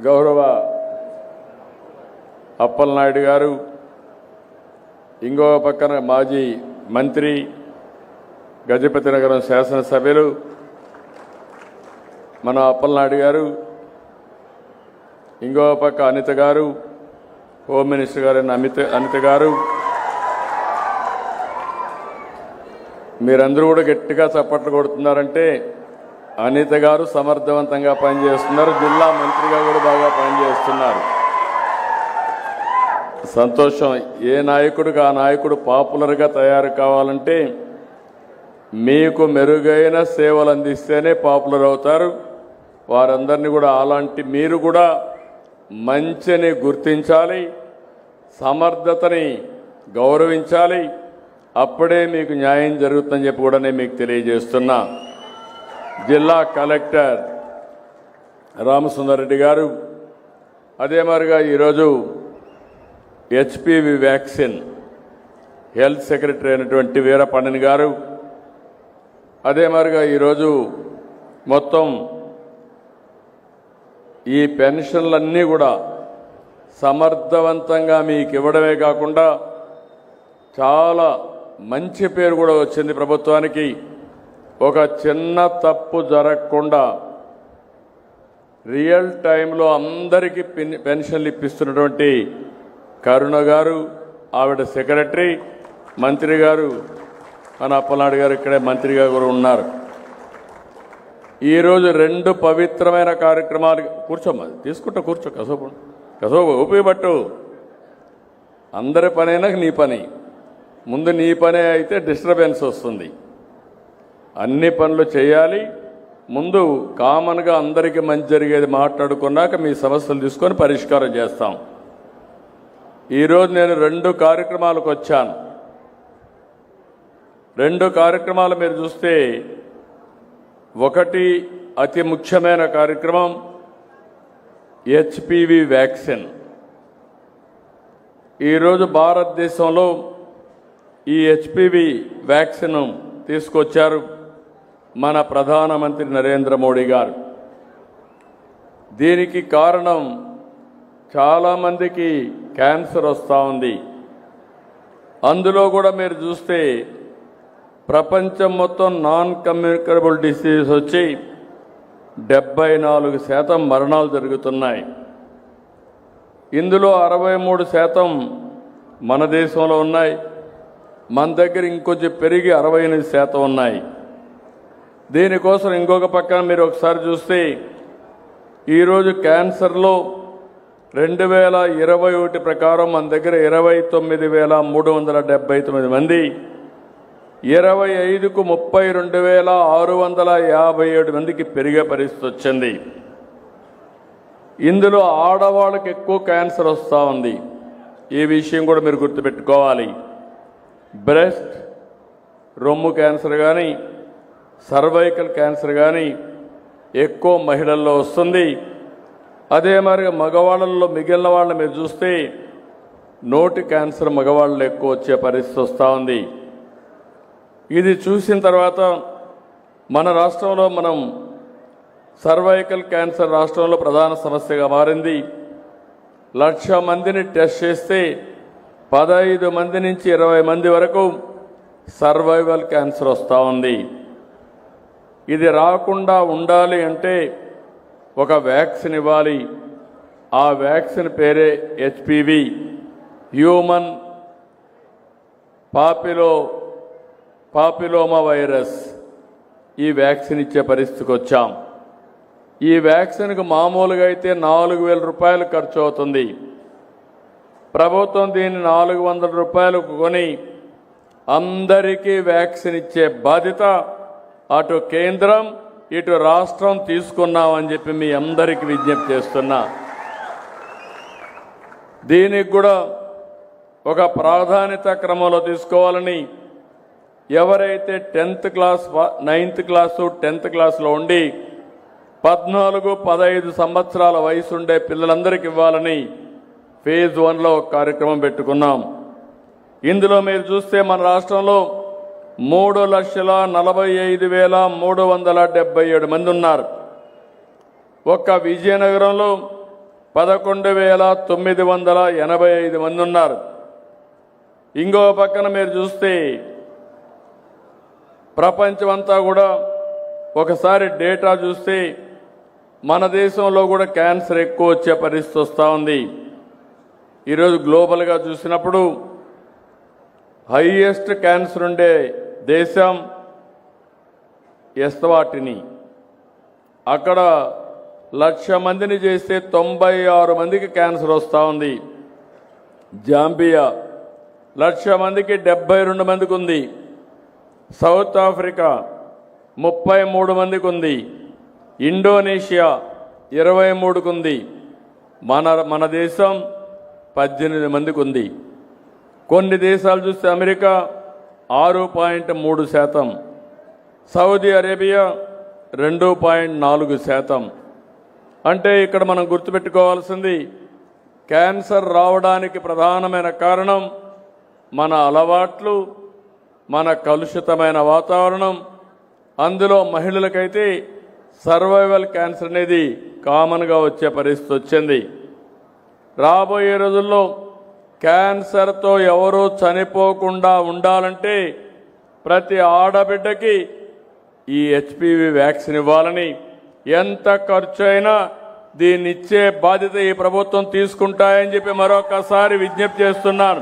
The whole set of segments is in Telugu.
గౌరవ అప్పలనాయుడు గారు, ఇంకో పక్కన మాజీ మంత్రి గజపతి నగరం శాసనసభ్యులు మన అప్పలనాయుడు గారు, ఇంకో పక్క అనిత గారు, హోమ్ మినిస్టర్ గారు అనిత గారు, మీరందరూ కూడా గట్టిగా చప్పట్లు కొడుతున్నారంటే అనిత గారు సమర్థవంతంగా పనిచేస్తున్నారు, జిల్లా మంత్రిగా కూడా బాగా పనిచేస్తున్నారు. సంతోషం. ఏ నాయకుడికి ఆ నాయకుడు పాపులర్గా తయారు కావాలంటే మీకు మెరుగైన సేవలు అందిస్తేనే పాపులర్ అవుతారు. వారందరినీ కూడా అలాంటి మీరు కూడా మంచిని గుర్తించాలి, సమర్థతని గౌరవించాలి. అప్పుడే మీకు న్యాయం జరుగుతుందని చెప్పి కూడా నేను మీకు తెలియజేస్తున్నా. జిల్లా కలెక్టర్ రామసుందర్ రెడ్డి గారు, అదే మాదిరిగా ఈరోజు హెచ్పివి వ్యాక్సిన్ హెల్త్ సెక్రటరీ అయినటువంటి వీరపండని గారు, అదే మాదిరిగా ఈరోజు మొత్తం ఈ పెన్షన్లన్నీ కూడా సమర్థవంతంగా మీకు ఇవ్వడమే కాకుండా చాలా మంచి పేరు కూడా వచ్చింది ప్రభుత్వానికి. ఒక చిన్న తప్పు జరగకుండా రియల్ టైంలో అందరికీ పెన్షన్లు ఇప్పిస్తున్నటువంటి కరుణ గారు, ఆవిడ సెక్రటరీ, మంత్రి గారు మన అప్పలనాయుడు గారు ఇక్కడే మంత్రిగా కూడా ఉన్నారు. ఈరోజు రెండు పవిత్రమైన కార్యక్రమాలు. కూర్చోమ్మా, తీసుకుంటా, కూర్చో, కసో ఉపయోగపట్టు. అందరి పనైనా నీ పని, ముందు నీ పనే అయితే డిస్టర్బెన్స్ వస్తుంది. అన్ని పనులు చేయాలి. ముందు కామన్గా అందరికీ మంచి జరిగేది మాట్లాడుకున్నాక మీ సమస్యలు తీసుకొని పరిష్కారం చేస్తాం. ఈరోజు నేను రెండు కార్యక్రమాలకు వచ్చాను. రెండు కార్యక్రమాలు మీరు చూస్తే, ఒకటి అతి ముఖ్యమైన కార్యక్రమం హెచ్పివి వ్యాక్సిన్. ఈరోజు భారతదేశంలో ఈ హెచ్పివి వ్యాక్సిన్ తీసుకొచ్చారు మన ప్రధానమంత్రి నరేంద్ర మోడీ గారు. దీనికి కారణం చాలామందికి క్యాన్సర్ వస్తూ ఉంది. అందులో కూడా మీరు చూస్తే ప్రపంచం మొత్తం నాన్ కమ్యూనికబుల్ డిసీజ్ వచ్చి 74% మరణాలు జరుగుతున్నాయి. ఇందులో 63% మన దేశంలో ఉన్నాయి. మన దగ్గర ఇంకొంచెం పెరిగి 68% ఉన్నాయి. దీనికోసం ఇంకొక పక్కన మీరు ఒకసారి చూస్తే ఈరోజు క్యాన్సర్లో 2021 ప్రకారం మన దగ్గర 29,379 మంది, 25కు 32,657 మందికి పెరిగే పరిస్థితి వచ్చింది. ఇందులో ఆడవాళ్ళకి ఎక్కువ క్యాన్సర్ వస్తూ ఉంది. ఈ విషయం కూడా మీరు గుర్తుపెట్టుకోవాలి. బ్రెస్ట్, రొమ్ము క్యాన్సర్ కానీ, సర్వైకల్ క్యాన్సర్ కానీ ఎక్కువ మహిళల్లో వస్తుంది. అదే మరి మగవాళ్ళల్లో మిగిలిన వాళ్ళని మీరు చూస్తే నోటి క్యాన్సర్ మగవాళ్ళలో ఎక్కువ వచ్చే పరిస్థితి వస్తూ ఉంది. ఇది చూసిన తర్వాత మన రాష్ట్రంలో మనం సర్వైకల్ క్యాన్సర్ రాష్ట్రంలో ప్రధాన సమస్యగా మారింది. 1,00,000 మందిని టెస్ట్ చేస్తే 15 మంది నుంచి 20 మంది వరకు సర్వైవల్ క్యాన్సర్ వస్తూ ఉంది. ఇది రాకుండా ఉండాలి అంటే ఒక వ్యాక్సిన్ ఇవ్వాలి. ఆ వ్యాక్సిన్ పేరే హెచ్పివి, హ్యూమన్ పాపిలోమా వైరస్. ఈ వ్యాక్సిన్ ఇచ్చే పరిస్థితికి వచ్చాం. ఈ వ్యాక్సిన్కు మామూలుగా అయితే 4,000 రూపాయలు ఖర్చు అవుతుంది. ప్రభుత్వం దీన్ని 400 రూపాయలకు కొని అందరికీ వ్యాక్సిన్ ఇచ్చే బాధ్యత అటు కేంద్రం ఇటు రాష్ట్రం తీసుకున్నామని చెప్పి మీ అందరికీ విజ్ఞప్తి చేస్తున్నా. దీనికి కూడా ఒక ప్రాధాన్యత క్రమంలో తీసుకోవాలని ఎవరైతే 10th class 9th class 10th క్లాసులో ఉండి 14-15 సంవత్సరాల వయసు ఉండే పిల్లలందరికీ ఇవ్వాలని ఫేజ్ 1లో ఒక కార్యక్రమం పెట్టుకున్నాం. ఇందులో మీరు చూస్తే మన రాష్ట్రంలో 3,45,377 మంది ఉన్నారు. ఒక్క విజయనగరంలో 11,985 మంది ఉన్నారు. ఇంకో పక్కన మీరు చూస్తే ప్రపంచమంతా కూడా ఒకసారి డేటా చూస్తే మన దేశంలో కూడా క్యాన్సర్ ఎక్కువ వచ్చే పరిస్థితి వస్తూ ఉంది. ఈరోజు గ్లోబల్గా చూసినప్పుడు హైయెస్ట్ క్యాన్సర్ ఉండే దేశం ఎస్వాటిని. అక్కడ 1,00,000 మందిని చేస్తే 96 మందికి క్యాన్సర్ వస్తూ ఉంది. జాంబియా 1,00,000 మందికి 72 మందికి ఉంది. సౌత్ ఆఫ్రికా 33 మందికి ఉంది. ఇండోనేషియా 23కు ఉంది. మన దేశం 18 మందికి ఉంది. కొన్ని దేశాలు చూస్తే అమెరికా 6.3%, సౌదీ అరేబియా 2.4%. అంటే ఇక్కడ మనం గుర్తుపెట్టుకోవాల్సింది క్యాన్సర్ రావడానికి ప్రధానమైన కారణం మన అలవాట్లు, మన కలుషితమైన వాతావరణం. అందులో మహిళలకైతే సర్వైవల్ క్యాన్సర్ అనేది కామన్గా వచ్చే పరిస్థితి వచ్చింది. రాబోయే రోజుల్లో క్యాన్సర్తో ఎవరూ చనిపోకుండా ఉండాలంటే ప్రతి ఆడబిడ్డకి ఈ హెచ్పివి వ్యాక్సిన్ ఇవ్వాలని, ఎంత ఖర్చు అయినా దీన్ని ఇచ్చే బాధ్యత ఈ ప్రభుత్వం తీసుకుంటాయని చెప్పి మరొకసారి విజ్ఞప్తి చేస్తున్నాను.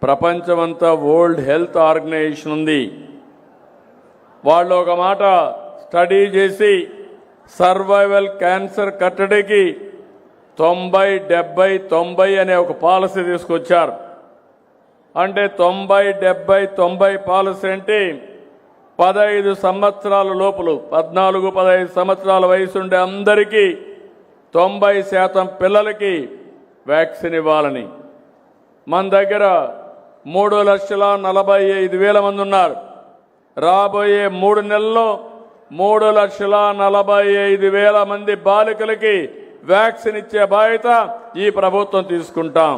ప్రపంచమంతా వరల్డ్ హెల్త్ ఆర్గనైజేషన్ ఉంది. వాళ్ళు ఒక మాట స్టడీ చేసి సర్వైవల్ క్యాన్సర్ కట్టడికి 90-70-90 అనే ఒక పాలసీ తీసుకొచ్చారు. అంటే 90-70-90 పాలసీ అంటే 15 సంవత్సరాల లోపల 14-15 సంవత్సరాల వయసు ఉండే అందరికీ 90% పిల్లలకి వ్యాక్సిన్ ఇవ్వాలని. మన దగ్గర 3,45,000 మంది ఉన్నారు. రాబోయే 3 నెలల్లో 3,45,000 మంది బాలికలకి వ్యాక్సిన్ ఇచ్చే బాధ్యత ఈ ప్రభుత్వం తీసుకుంటాం.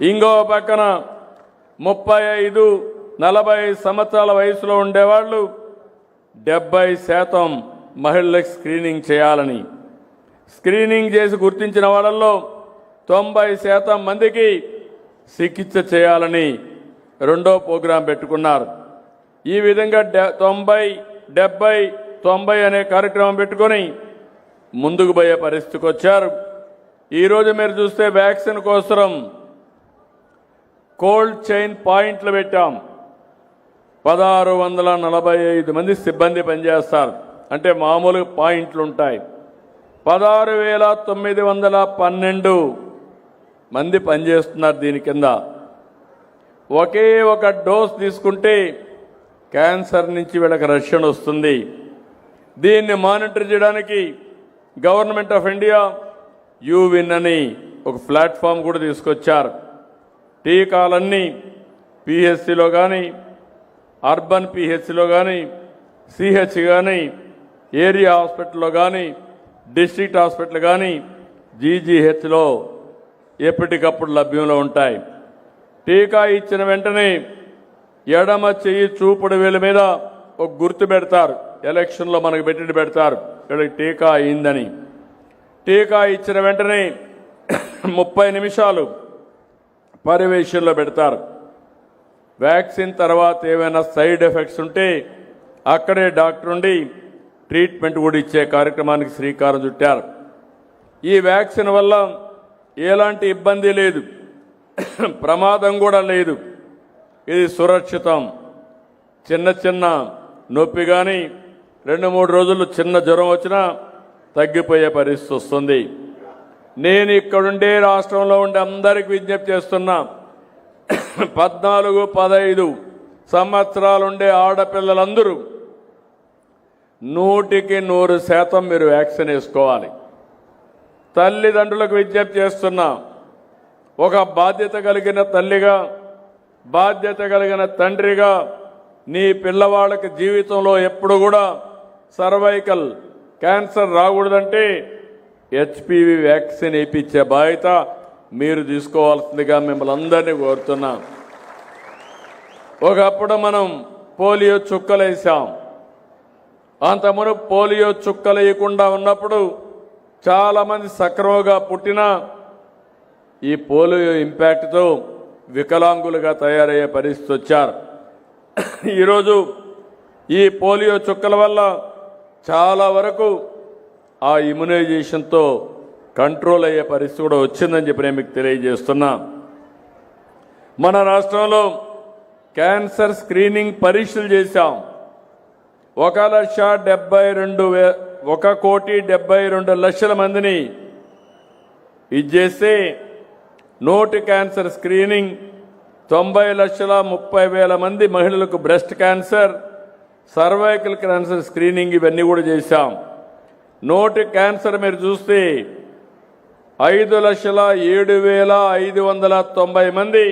ఇంకో పక్కన 35-40 సంవత్సరాల వయసులో ఉండేవాళ్ళు 70% మహిళలకు స్క్రీనింగ్ చేయాలని, స్క్రీనింగ్ చేసి గుర్తించిన వాళ్ళల్లో 90% మందికి చికిత్స చేయాలని రెండో ప్రోగ్రాం పెట్టుకున్నారు. ఈ విధంగా 90-70-90 అనే కార్యక్రమం పెట్టుకొని ముందుకు పోయే పరిస్థితికి వచ్చారు. ఈరోజు మీరు చూస్తే వ్యాక్సిన్ కోసం కోల్డ్ చైన్ పాయింట్లు పెట్టాం. 1,645 మంది సిబ్బంది పనిచేస్తారు. అంటే మామూలు పాయింట్లు ఉంటాయి. 16,912 మంది పనిచేస్తున్నారు దీని కింద. ఒకే ఒక డోస్ తీసుకుంటే క్యాన్సర్ నుంచి వీళ్ళకి రక్షణ వస్తుంది. దీన్ని మానిటర్ చేయడానికి గవర్నమెంట్ ఆఫ్ ఇండియా యూవిన్ అని ఒక ప్లాట్ఫామ్ కూడా తీసుకొచ్చారు. టీకాలన్నీ పిహెచ్సిలో కానీ, అర్బన్ పిహెచ్సిలో కానీ, సిహెచ్ కానీ, ఏరియా హాస్పిటల్లో కానీ, డిస్ట్రిక్ట్ హాస్పిటల్ కానీ, జీజీహెచ్లో ఎప్పటికప్పుడు లభ్యంలో ఉంటాయి. టీకా ఇచ్చిన వెంటనే ఎడమ చెయ్యి చూపుడు వేలు మీద ఒక గుర్తు పెడతారు. ఎలక్షన్లో మనకు పెడతారు వీళ్ళకి టీకా అయిందని. టీకా ఇచ్చిన వెంటనే 30 నిమిషాలు పర్యవేక్షణలో పెడతారు. వ్యాక్సిన్ తర్వాత ఏమైనా సైడ్ ఎఫెక్ట్స్ ఉంటే అక్కడే డాక్టర్ ఉండి ట్రీట్మెంట్ కూడా ఇచ్చే కార్యక్రమానికి శ్రీకారం చుట్టారు. ఈ వ్యాక్సిన్ వల్ల ఎలాంటి ఇబ్బంది లేదు, ప్రమాదం కూడా లేదు. ఇది సురక్షితం. చిన్న నొప్పి కానీ 2-3 రోజులు చిన్న జ్వరం వచ్చినా తగ్గిపోయే పరిస్థితి వస్తుంది. నేను ఇక్కడుండే రాష్ట్రంలో ఉండే అందరికీ విజ్ఞప్తి చేస్తున్నా, 14-15 సంవత్సరాలుండే ఆడపిల్లలందరూ 100% మీరు వ్యాక్సిన్ వేసుకోవాలి. తల్లిదండ్రులకు విజ్ఞప్తి చేస్తున్నా, ఒక బాధ్యత కలిగిన తల్లిగా, బాధ్యత కలిగిన తండ్రిగా నీ పిల్లవాళ్ళకి జీవితంలో ఎప్పుడు కూడా సర్వైకల్ క్యాన్సర్ రాకూడదంటే హెచ్పివి వ్యాక్సిన్ వేయించే బాధ్యత మీరు తీసుకోవాల్సిందిగా మిమ్మల్ని అందరినీ కోరుతున్నా. ఒకప్పుడు మనం పోలియో చుక్కలేసాం. అంతమును పోలియో చుక్కలేయకుండా ఉన్నప్పుడు చాలామంది సక్రమంగా పుట్టినా ఈ పోలియో ఇంపాక్ట్తో వికలాంగులుగా తయారయ్యే పరిస్థితి వచ్చారు. ఈరోజు ఈ పోలియో చుక్కల వల్ల చాలా వరకు ఆ ఇమ్యునైజేషన్తో కంట్రోల్ అయ్యే పరిస్థితి కూడా వచ్చిందని చెప్పి నేను మీకు తెలియజేస్తున్నా. మన రాష్ట్రంలో క్యాన్సర్ స్క్రీనింగ్ పరీక్షలు చేశాం. 1,72,1,72,00,000 మందిని ఇది చేస్తే నోటి క్యాన్సర్ స్క్రీనింగ్ 90,30,000 మంది మహిళలకు breast cancer, cervical cancer screening ఇవన్నీ కూడా చేశాం. నోటి క్యాన్సర్ మీరు చూస్తే 5,07,590 మంది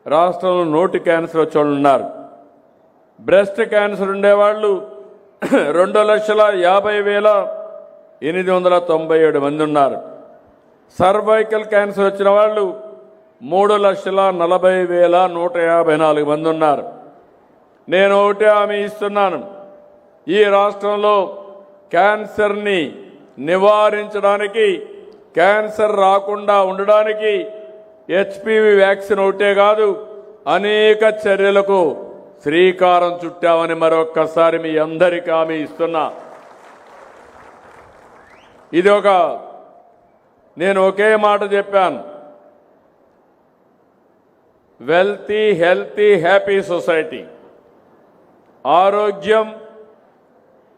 రాష్ట్రంలో నోటి క్యాన్సర్ వచ్చే వాళ్ళు ఉన్నారు. బ్రెస్ట్ క్యాన్సర్ ఉండేవాళ్ళు 2,50,897 మంది ఉన్నారు. సర్వైకల్ క్యాన్సర్ వచ్చిన వాళ్ళు 3,40,154 మంది ఉన్నారు. నేను ఒకటే హామీ ఇస్తున్నాను, ఈ రాష్ట్రంలో క్యాన్సర్ని నివారించడానికి, క్యాన్సర్ రాకుండా ఉండడానికి హెచ్పివి వ్యాక్సిన్ ఒకటే కాదు, అనేక చర్యలకు శ్రీకారం చుట్టామని మరొక్కసారి మీ అందరికీ హామీ ఇస్తున్నా. నేను ఒకే మాట చెప్పాను, వెల్తీ, హెల్తీ, హ్యాపీ సొసైటీ.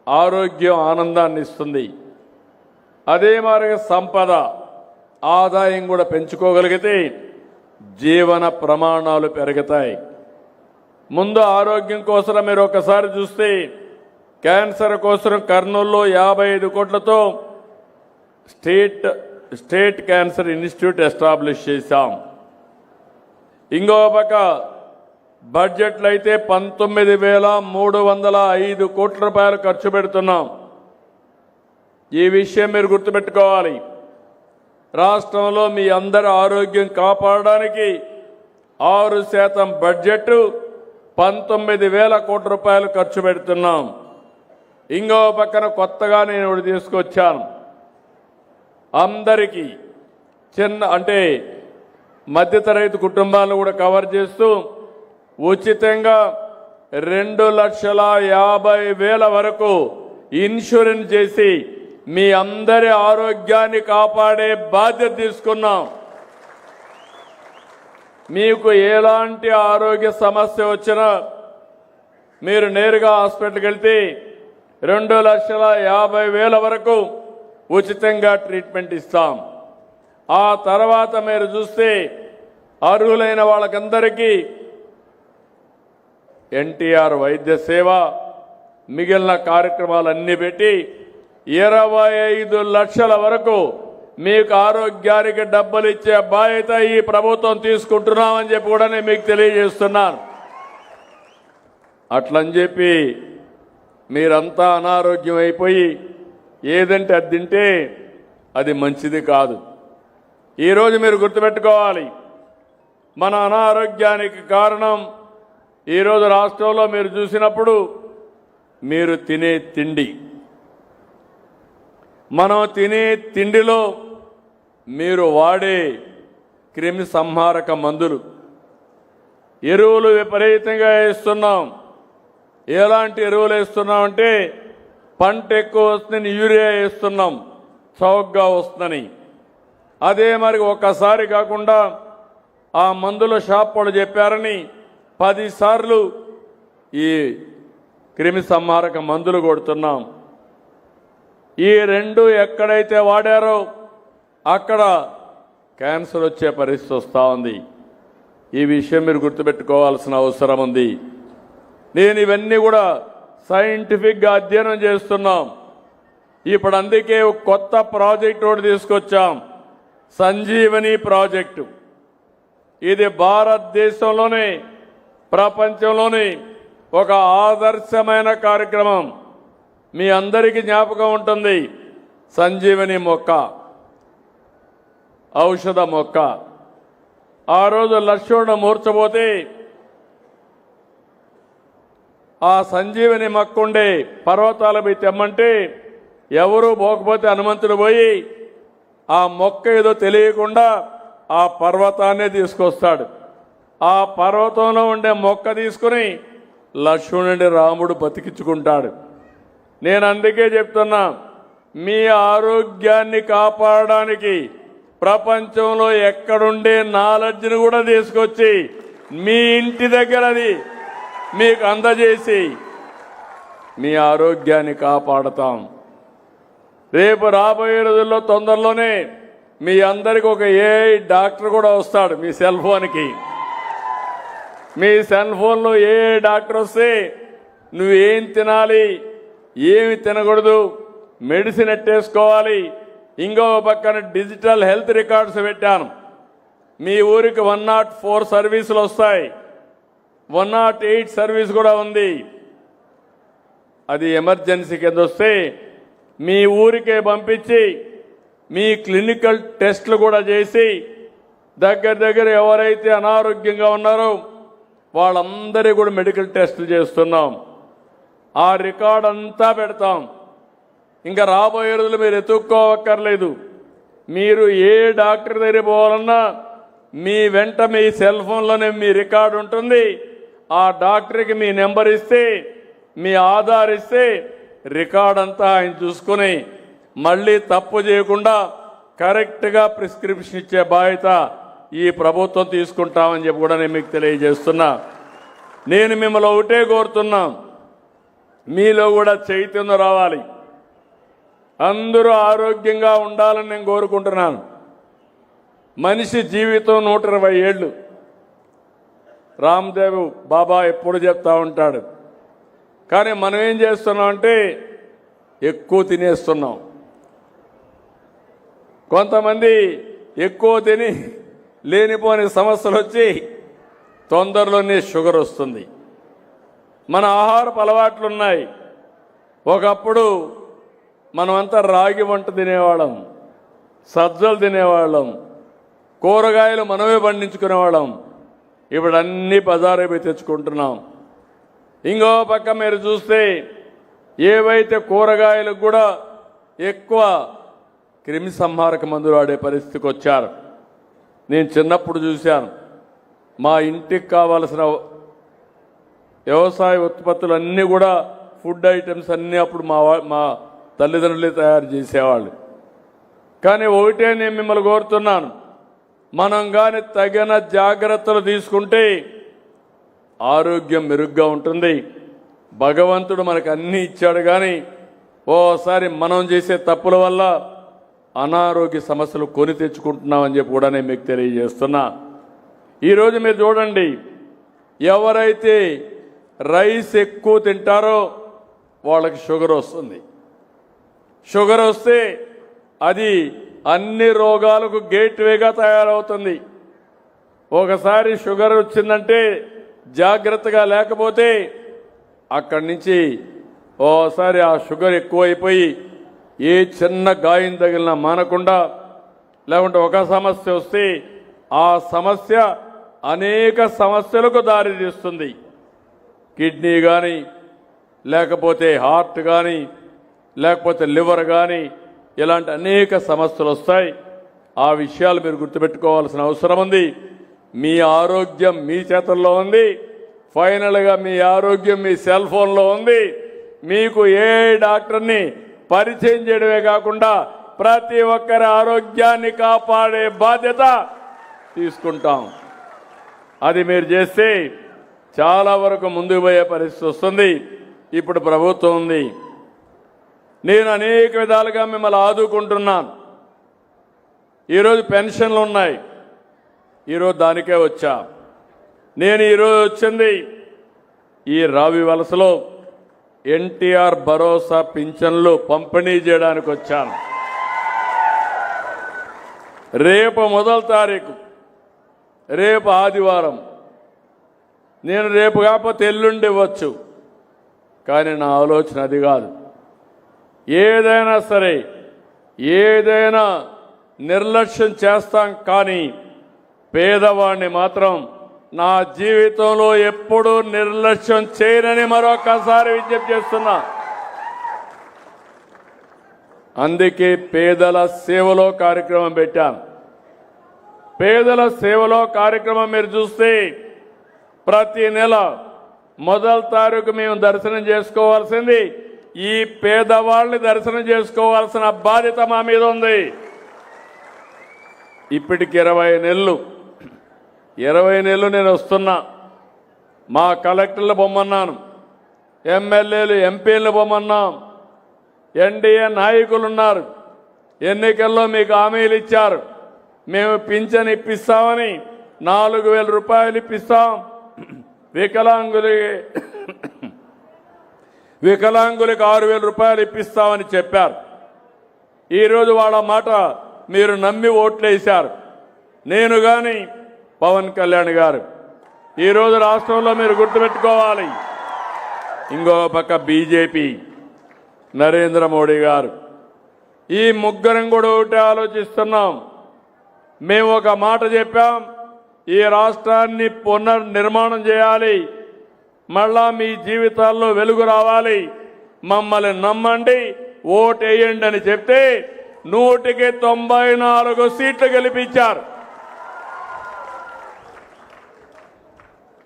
ఆరోగ్యం ఆనందాన్ని ఇస్తుంది. అదే మరి సంపద, ఆదాయం కూడా పెంచుకోగలిగితే జీవన ప్రమాణాలు పెరుగుతాయి. ముందు ఆరోగ్యం కోసం మీరు ఒకసారి చూస్తే క్యాన్సర్ కోసం కర్నూలులో 55 కోట్లతో స్టేట్ క్యాన్సర్ ఇన్స్టిట్యూట్ ఎస్టాబ్లిష్ చేశాం. ఇంకో పక్క బడ్జెట్లో అయితే 19,305 కోట్ల రూపాయలు ఖర్చు పెడుతున్నాం. ఈ విషయం మీరు గుర్తుపెట్టుకోవాలి. రాష్ట్రంలో మీ అందరి ఆరోగ్యం కాపాడడానికి 6% బడ్జెట్ 19,000 కోట్ల రూపాయలు ఖర్చు పెడుతున్నాం. ఇంకో పక్కన కొత్తగా నేను ఒకటి తీసుకొచ్చాను, అందరికీ అంటే మధ్యతరగతి కుటుంబాలను కూడా కవర్ చేస్తూ ఉచితంగా 2,50,000 వరకు ఇన్సూరెన్స్ చేసి మీ అందరి ఆరోగ్యాన్ని కాపాడే బాధ్యత తీసుకున్నాం. మీకు ఎలాంటి ఆరోగ్య సమస్య వచ్చినా మీరు నేరుగా హాస్పిటల్కి వెళ్తే 2,50,000 వరకు ఉచితంగా ట్రీట్మెంట్ ఇస్తాం. ఆ తర్వాత మీరు చూస్తే అర్హులైన వాళ్ళకందరికీ ఎన్టీఆర్ వైద్య సేవ, మిగిలిన కార్యక్రమాలన్నీ పెట్టి 25 లక్షల వరకు మీకు ఆరోగ్యానికి డబ్బులు ఇచ్చే బాధ్యత ఈ ప్రభుత్వం తీసుకుంటున్నామని చెప్పి కూడా నేను మీకు తెలియజేస్తున్నాను. అట్లని చెప్పి మీరంతా అనారోగ్యం అయిపోయి ఏదంటే అది తింటే అది మంచిది కాదు. ఈరోజు మీరు గుర్తుపెట్టుకోవాలి, మన అనారోగ్యానికి కారణం ఈరోజు రాష్ట్రంలో మీరు చూసినప్పుడు మీరు తినే తిండి, మనం తినే తిండిలో మీరు వాడే క్రిమి సంహారక మందులు, ఎరువులు విపరీతంగా వేస్తున్నాం. ఎలాంటి ఎరువులు వేస్తున్నామంటే పంట ఎక్కువ వస్తుందని యూరియా వేస్తున్నాం, చౌకగా వస్తుందని. అదే మరి ఒక్కసారి కాకుండా ఆ మందుల షాప్ వాళ్ళు చెప్పారని 10 సార్లు ఈ క్రిమి సంహారక మందులు కొడుతున్నాం. ఈ రెండు ఎక్కడైతే వాడారో అక్కడ క్యాన్సర్ వచ్చే పరిస్థితి వస్తూ ఉంది. ఈ విషయం మీరు గుర్తుపెట్టుకోవాల్సిన అవసరం ఉంది. నేను ఇవన్నీ కూడా సైంటిఫిక్గా అధ్యయనం చేస్తున్నాం. ఇప్పుడు అందుకే ఒక కొత్త ప్రాజెక్ట్ ఒకటి తీసుకొచ్చాం, సంజీవని ప్రాజెక్టు. ఇది భారతదేశంలోనే ప్రపంచంలోనే ఒక ఆదర్శమైన కార్యక్రమం. మీ అందరికీ జ్ఞాపకం ఉంటుంది, సంజీవని మొక్క, ఔషధ మొక్క. ఆ రోజు లక్ష్మణుడు మూర్చబోతే ఆ సంజీవని మొక్కుండే పర్వతాల పోయి తెమ్మంటే ఎవరు పోకపోతే హనుమంతుడు పోయి ఆ మొక్క ఏదో తెలియకుండా ఆ పర్వతాన్నే తీసుకొస్తాడు. ఆ పర్వతంలో ఉండే మొక్క తీసుకుని లక్ష్మణుడి రాముడు బతికించుకుంటాడు. నేను అందుకే చెప్తున్నా, మీ ఆరోగ్యాన్ని కాపాడడానికి ప్రపంచంలో ఎక్కడుండే నాలెడ్జ్ని కూడా తీసుకొచ్చి మీ ఇంటి దగ్గరది మీకు అందజేసి మీ ఆరోగ్యాన్ని కాపాడతాం. రేపు రాబోయే రోజుల్లో తొందరలోనే మీ అందరికి ఒక ఏఐ డాక్టర్ కూడా వస్తాడు. మీ సెల్ ఫోన్కి మీ సెల్ ఫోన్లో ఏఐ డాక్టర్ వస్తే నువ్వేం తినాలి, ఏమి తినకూడదు, మెడిసిన్ ఎట్టేసుకోవాలి. ఇంకో పక్కన డిజిటల్ హెల్త్ రికార్డ్స్ పెట్టాను. మీ ఊరికి 104 సర్వీసులు వస్తాయి, 108 సర్వీస్ కూడా ఉంది. అది ఎమర్జెన్సీ కింద వస్తే మీ ఊరికే పంపించి మీ క్లినికల్ టెస్టులు కూడా చేసి దగ్గర ఎవరైతే అనారోగ్యంగా ఉన్నారో వాళ్ళందరి కూడా మెడికల్ టెస్టులు చేస్తున్నాం. ఆ రికార్డ్ అంతా పెడతాం. ఇంకా రాబోయే రోజులు మీరు ఎత్తుక్కోవక్కర్లేదు. మీరు ఏ డాక్టర్ దగ్గర పోవాలన్నా మీ వెంట మీ సెల్ ఫోన్లోనే మీ రికార్డు ఉంటుంది. ఆ డాక్టర్కి మీ నెంబర్ ఇస్తే, మీ ఆధార్ ఇస్తే రికార్డ్ అంతా ఆయన చూసుకుని మళ్ళీ తప్పు చేయకుండా కరెక్ట్గా ప్రిస్క్రిప్షన్ ఇచ్చే బాధ్యత ఈ ప్రభుత్వం తీసుకుంటామని చెప్పి కూడా నేను మీకు తెలియజేస్తున్నా. నేను మిమ్మల్ని ఒకటే కోరుతున్నా, మీలో కూడా చైతన్యం రావాలి. అందరూ ఆరోగ్యంగా ఉండాలని నేను కోరుకుంటున్నాను. మనిషి జీవితం 120 ఏళ్ళు. రామ్దేవ్ బాబా ఎప్పుడు చెప్తా ఉంటాడు. కానీ మనం ఏం చేస్తున్నాం అంటే ఎక్కువ తినేస్తున్నాం. కొంతమంది ఎక్కువ తిని లేనిపోని సమస్యలు వచ్చి తొందరలోనే షుగర్ వస్తుంది. మన ఆహారపు అలవాట్లు ఉన్నాయి. ఒకప్పుడు మనమంతా రాగి వంట తినేవాళ్ళం, సజ్జలు తినేవాళ్ళం, కూరగాయలు మనమే పండించుకునేవాళ్ళం. ఇప్పుడు అన్ని బజారు పోయి తెచ్చుకుంటున్నాం. ఇంకో పక్క మీరు చూస్తే ఏవైతే కూరగాయలకు కూడా ఎక్కువ క్రిమి సంహారక మందులు వాడే పరిస్థితికి వచ్చారు. నేను చిన్నప్పుడు చూశాను. మా ఇంటికి కావాల్సిన వ్యవసాయ ఉత్పత్తులు అన్నీ కూడా ఫుడ్ ఐటమ్స్ అన్నీ అప్పుడు మా తల్లిదండ్రులే తయారు చేసేవాళ్ళు. కానీ ఒకటే నేను మిమ్మల్ని కోరుతున్నాను, మనం కానీ తగిన జాగ్రత్తలు తీసుకుంటే ఆరోగ్యం మెరుగ్గా ఉంటుంది. భగవంతుడు మనకు అన్నీ ఇచ్చాడు, కానీ ఓసారి మనం చేసే తప్పుల వల్ల అనారోగ్య సమస్యలు కొని తెచ్చుకుంటున్నామని చెప్పి కూడా నేను మీకు తెలియజేస్తున్నా. ఈరోజు మీరు చూడండి, ఎవరైతే రైస్ ఎక్కువ తింటారో వాళ్ళకి షుగర్ వస్తుంది. షుగర్ వస్తే అది అన్ని రోగాలకు గేట్వేగా తయారవుతుంది. ఒకసారి షుగర్ వచ్చిందంటే జాగ్రత్తగా లేకపోతే అక్కడి నుంచి ఓసారి ఆ షుగర్ ఎక్కువైపోయి ఏ చిన్న గాయం తగిలినా మానకుండా, లేకుంటే ఒక సమస్య వస్తే ఆ సమస్య అనేక సమస్యలకు దారితీస్తుంది. కిడ్నీ కానీ, లేకపోతే హార్ట్ కానీ, లేకపోతే లివర్ కానీ, ఇలాంటి అనేక సమస్యలు వస్తాయి. ఆ విషయాలు మీరు గుర్తుపెట్టుకోవాల్సిన అవసరం ఉంది. మీ ఆరోగ్యం మీ చేతుల్లో ఉంది. ఫైనల్గా మీ ఆరోగ్యం మీ సెల్ ఫోన్లో ఉంది. మీకు ఏ డాక్టర్ని పరిచయం చేయడమే కాకుండా ప్రతి ఒక్కరి ఆరోగ్యాన్ని కాపాడే బాధ్యత తీసుకుంటాం. అది మీరు చేస్తే చాలా వరకు ముందుకు పోయే పరిస్థితి వస్తుంది. ఇప్పుడు ప్రభుత్వం ఉంది. నేను అనేక విధాలుగా మిమ్మల్ని ఆదుకుంటున్నాను. ఈరోజు పెన్షన్లు ఉన్నాయి. ఈరోజు దానికే వచ్చా. నేను ఈరోజు వచ్చింది ఈ రావి వలసలో ఎన్టీఆర్ భరోసా పింఛన్లు పంపిణీ చేయడానికి వచ్చాను. రేపు మొదటి తారీఖు, రేపు ఆదివారం. నేను రేపు కాకపోతే ఎల్లుండి ఇవ్వచ్చు. కానీ నా ఆలోచన అది కాదు. ఏదైనా సరే, ఏదైనా నిర్లక్ష్యం చేస్తాం, కానీ పేదవాడిని మాత్రం నా జీవితంలో ఎప్పుడూ నిర్లక్ష్యం చేయనని మరొకసారి విజ్ఞప్తి చేస్తున్నా. అందుకే పేదల సేవలో కార్యక్రమం పెట్టాను. పేదల సేవలో కార్యక్రమం మీరు చూస్తే ప్రతి నెల మొదటి తారీఖు మేము దర్శనం చేసుకోవాల్సింది ఈ పేదవాళ్ళని దర్శనం చేసుకోవాల్సిన బాధ్యత మా మీద ఉంది. ఇప్పటికి 20 నెలలు నేను వస్తున్నా. మా కలెక్టర్లు పొమ్మన్నాను, ఎమ్మెల్యేలు ఎంపీలను పొమ్మన్నాం, ఎన్డీఏ నాయకులు ఉన్నారు, ఎన్నికల్లో మీకు హామీలు ఇచ్చారు, మేము పింఛన్ ఇప్పిస్తామని 4,000 రూపాయలు ఇప్పిస్తాం, వికలాంగులకు 6,000 రూపాయలు ఇప్పిస్తామని చెప్పారు. ఈరోజు వాళ్ళ మాట మీరు నమ్మి ఓట్లేశారు. నేను కానీ పవన్ కళ్యాణ్ గారు ఈరోజు రాష్ట్రంలో మీరు గుర్తుపెట్టుకోవాలి. ఇంకో పక్క బీజేపీ నరేంద్ర మోడీ గారు, ఈ ముగ్గురం కూడా ఒకటే ఆలోచిస్తున్నాం. మేము ఒక మాట చెప్పాం, ఈ రాష్ట్రాన్ని పునర్నిర్మాణం చేయాలి, మళ్ళా మీ జీవితాల్లో వెలుగు రావాలి, మమ్మల్ని నమ్మండి, ఓటేయండి అని చెప్తే 100కి 94 సీట్లు గెలిపించారు.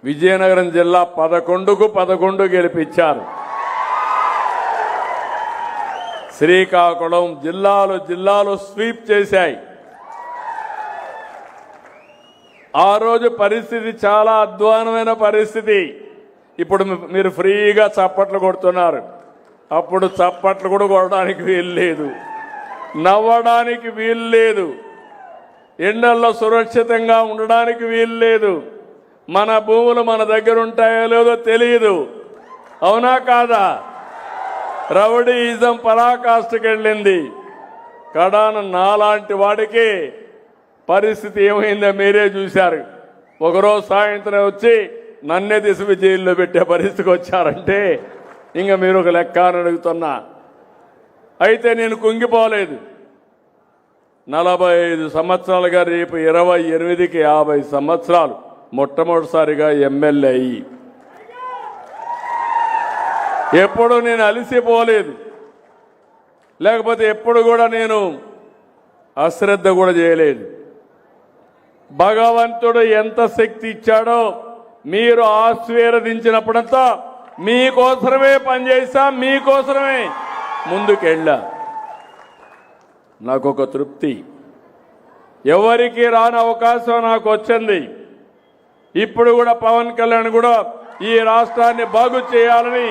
విజయనగరం జిల్లా 11కు 11 గెలిపించారు. శ్రీకాకుళం జిల్లాలు స్వీప్ చేశాయి. ఆ రోజు పరిస్థితి చాలా అధ్వానమైన పరిస్థితి. ఇప్పుడు మీరు ఫ్రీగా చప్పట్లు కొడుతున్నారు. అప్పుడు చప్పట్లు కూడా కొట్టడానికి వీలు లేదు, నవ్వడానికి వీలు లేదు, ఎండల్లో సురక్షితంగా ఉండడానికి వీలు లేదు. మన భూములు మన దగ్గర ఉంటాయో లేదో తెలియదు. అవునా కాదా? రౌడీయిజం పరాకాష్ఠకి వెళ్ళింది. కడాన నాలాంటి వాడికి పరిస్థితి ఏమైందో మీరే చూశారు. ఒకరోజు సాయంత్రం వచ్చి నన్నే తీసుకు జైల్లో పెట్టే పరిస్థితికి వచ్చారంటే ఇంకా మీరు ఒక లెక్క అని అడుగుతున్నా. అయితే నేను కుంగిపోలేదు. 45 సంవత్సరాలుగా రేపు 28కి 50 సంవత్సరాలు మొట్టమొదటిసారిగా ఎమ్మెల్యే అయ్యి ఎప్పుడు నేను అలసిపోలేదు, లేకపోతే ఎప్పుడు కూడా నేను అశ్రద్ధ కూడా చేయలేదు. భగవంతుడు ఎంత శక్తి ఇచ్చాడో మీరు ఆశీర్వదించినప్పుడంతా మీకోసమే పనిచేసా, మీకోసమే ముందుకెళ్ళా. నాకు ఒక తృప్తి, ఎవరికి రాని అవకాశం నాకు వచ్చింది. ఇప్పుడు కూడా పవన్ కళ్యాణ్ కూడా ఈ రాష్ట్రాన్ని బాగు చేయాలని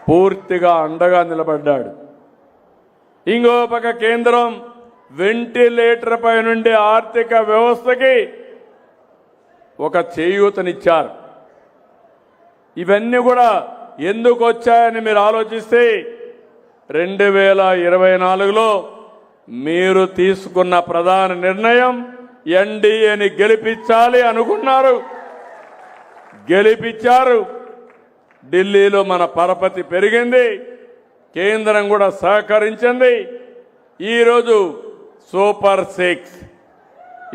పూర్తిగా అండగా నిలబడ్డాడు. ఇంకో పక్క కేంద్రం వెంటిలేటర్ పై నుండి ఆర్థిక వ్యవస్థకి ఒక చేయూతనిచ్చారు. ఇవన్నీ కూడా ఎందుకు వచ్చాయని మీరు ఆలోచిస్తే 2024లో మీరు తీసుకున్న ప్రధాన నిర్ణయం ఎన్డీఏని గెలిపించాలి అనుకున్నారు, గెలిపించారు. ఢిల్లీలో మన పరపతి పెరిగింది, కేంద్రం కూడా సహకరించింది. ఈరోజు సూపర్ 6,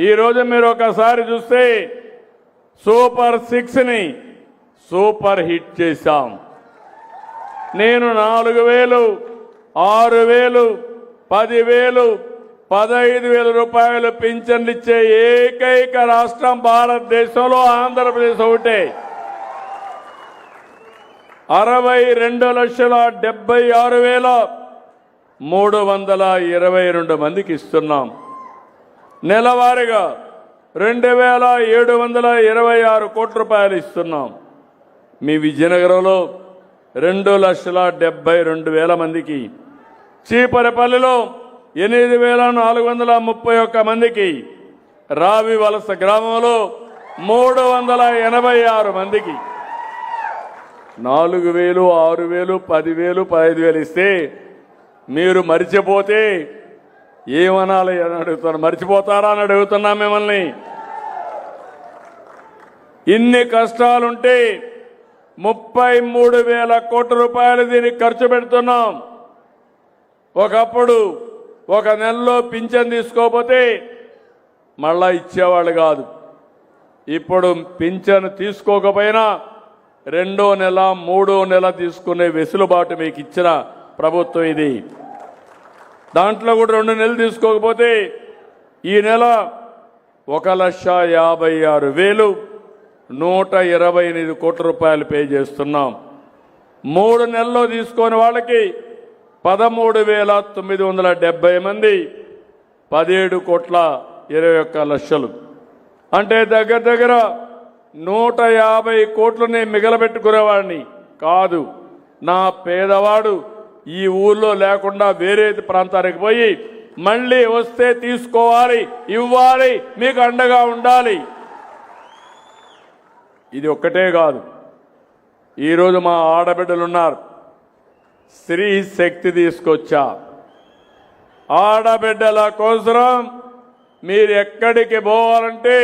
ఈరోజు మీరు ఒకసారి చూస్తే సూపర్ 6ని సూపర్ హిట్ చేశాం. నేను 4,000, 6,000, 10,000, 15,000 రూపాయలు పింఛన్లు ఇచ్చే ఏకైక రాష్ట్రం భారతదేశంలో ఆంధ్రప్రదేశ్ ఒకటే. 62,76,322 మందికి ఇస్తున్నాం. నెలవారీగా 2,726 కోట్ల రూపాయలు ఇస్తున్నాం. మీ విజయనగరంలో 2,72,000 మందికి, చీపరపల్లిలో 8,431 మందికి, రావి వలస గ్రామంలో 386 మందికి 4,000, 6,000, 10,000, 15,000 ఇస్తే మీరు మరిచిపోతే ఏమనాలి అని అడుగుతాను. మరిచిపోతారా అని అడుగుతున్నా మిమ్మల్ని. ఇన్ని కష్టాలుంటే 33,000 కోట్ల రూపాయలు దీనికి ఖర్చు పెడుతున్నాం. ఒకప్పుడు ఒక నెలలో పింఛన్ తీసుకోకపోతే మళ్ళా ఇచ్చేవాళ్ళు కాదు, ఇప్పుడు పింఛను తీసుకోకపోయినా 2వ నెల 3వ నెల తీసుకునే వెసులుబాటు మీకు ఇచ్చిన ప్రభుత్వం ఇది. దాంట్లో కూడా 2 నెలలు తీసుకోకపోతే ఈ నెల 1,56,128 కోట్ల రూపాయలు పే చేస్తున్నాం. 3 నెలల్లో తీసుకొని వాళ్ళకి 13,970 మంది 17,21,00,000 అంటే దగ్గర దగ్గర 150 కోట్లని మిగలబెట్టుకునేవాడిని కాదు. నా పేదవాడు ఈ ఊర్లో లేకుండా వేరే ప్రాంతానికి పోయి మళ్ళీ వస్తే తీసుకోవాలి, ఇవ్వాలి, మీకు అండగా ఉండాలి. ఇది ఒక్కటే కాదు, ఈరోజు మా ఆడబిడ్డలు ఉన్నారు, స్త్రీ శక్తి తీసుకొచ్చా. ఆడబిడ్డల కోసం మీరు ఎక్కడికి పోవాలంటే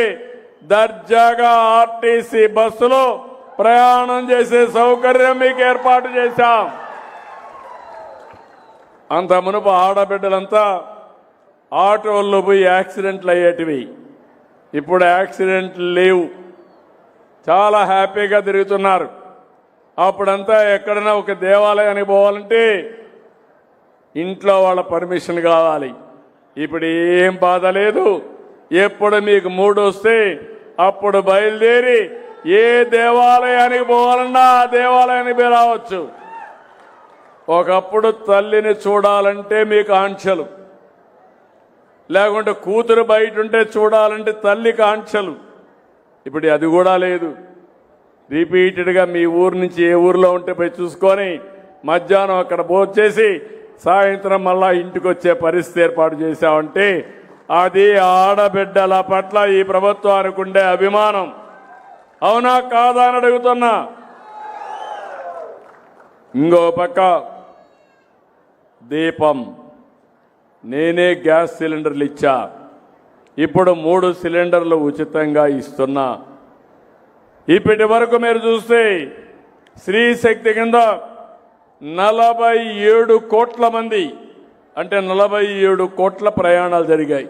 దర్జాగా ఆర్టీసీ బస్సులో ప్రయాణం చేసే సౌకర్యం మీకు ఏర్పాటు చేశాం. అంత మునుపు ఆడబిడ్డలంతా ఆటోల్లో పోయి యాక్సిడెంట్లు అయ్యేటివి, ఇప్పుడు యాక్సిడెంట్లు లేవు, చాలా హ్యాపీగా తిరుగుతున్నారు. అప్పుడంతా ఎక్కడైనా ఒక దేవాలయానికి పోవాలంటే ఇంట్లో వాళ్ళ పర్మిషన్ కావాలి. ఇప్పుడు ఏం బాధ లేదు. ఎప్పుడు మీకు మూడు వస్తే అప్పుడు బయలుదేరి ఏ దేవాలయానికి పోవాలన్నా ఆ దేవాలయానికి రావచ్చు. ఒకప్పుడు తల్లిని చూడాలంటే మీకు ఆంక్షలు, లేకుంటే కూతురు బయట ఉంటే చూడాలంటే తల్లికి ఆంక్షలు. ఇప్పుడు అది కూడా లేదు. రిపీటెడ్గా మీ ఊరు నుంచి ఏ ఊరిలో ఉంటే పోయి చూసుకొని మధ్యాహ్నం అక్కడ భోంచేసి సాయంత్రం మళ్ళా ఇంటికి వచ్చే పరిస్థితి ఏర్పాటు చేశామంటే అది ఆడబిడ్డల పట్ల ఈ ప్రభుత్వానికి ఉండే అభిమానం. అవునా కాదా అని అడుగుతున్నా. ఇంకో పక్క దీపం, నేనే గ్యాస్ సిలిండర్లు ఇచ్చా, ఇప్పుడు 3 సిలిండర్లు ఉచితంగా ఇస్తున్నా. ఇప్పటి వరకు మీరు చూస్తే స్త్రీ శక్తి కింద 47 కోట్ల మంది, అంటే 47 కోట్ల ప్రయాణాలు జరిగాయి.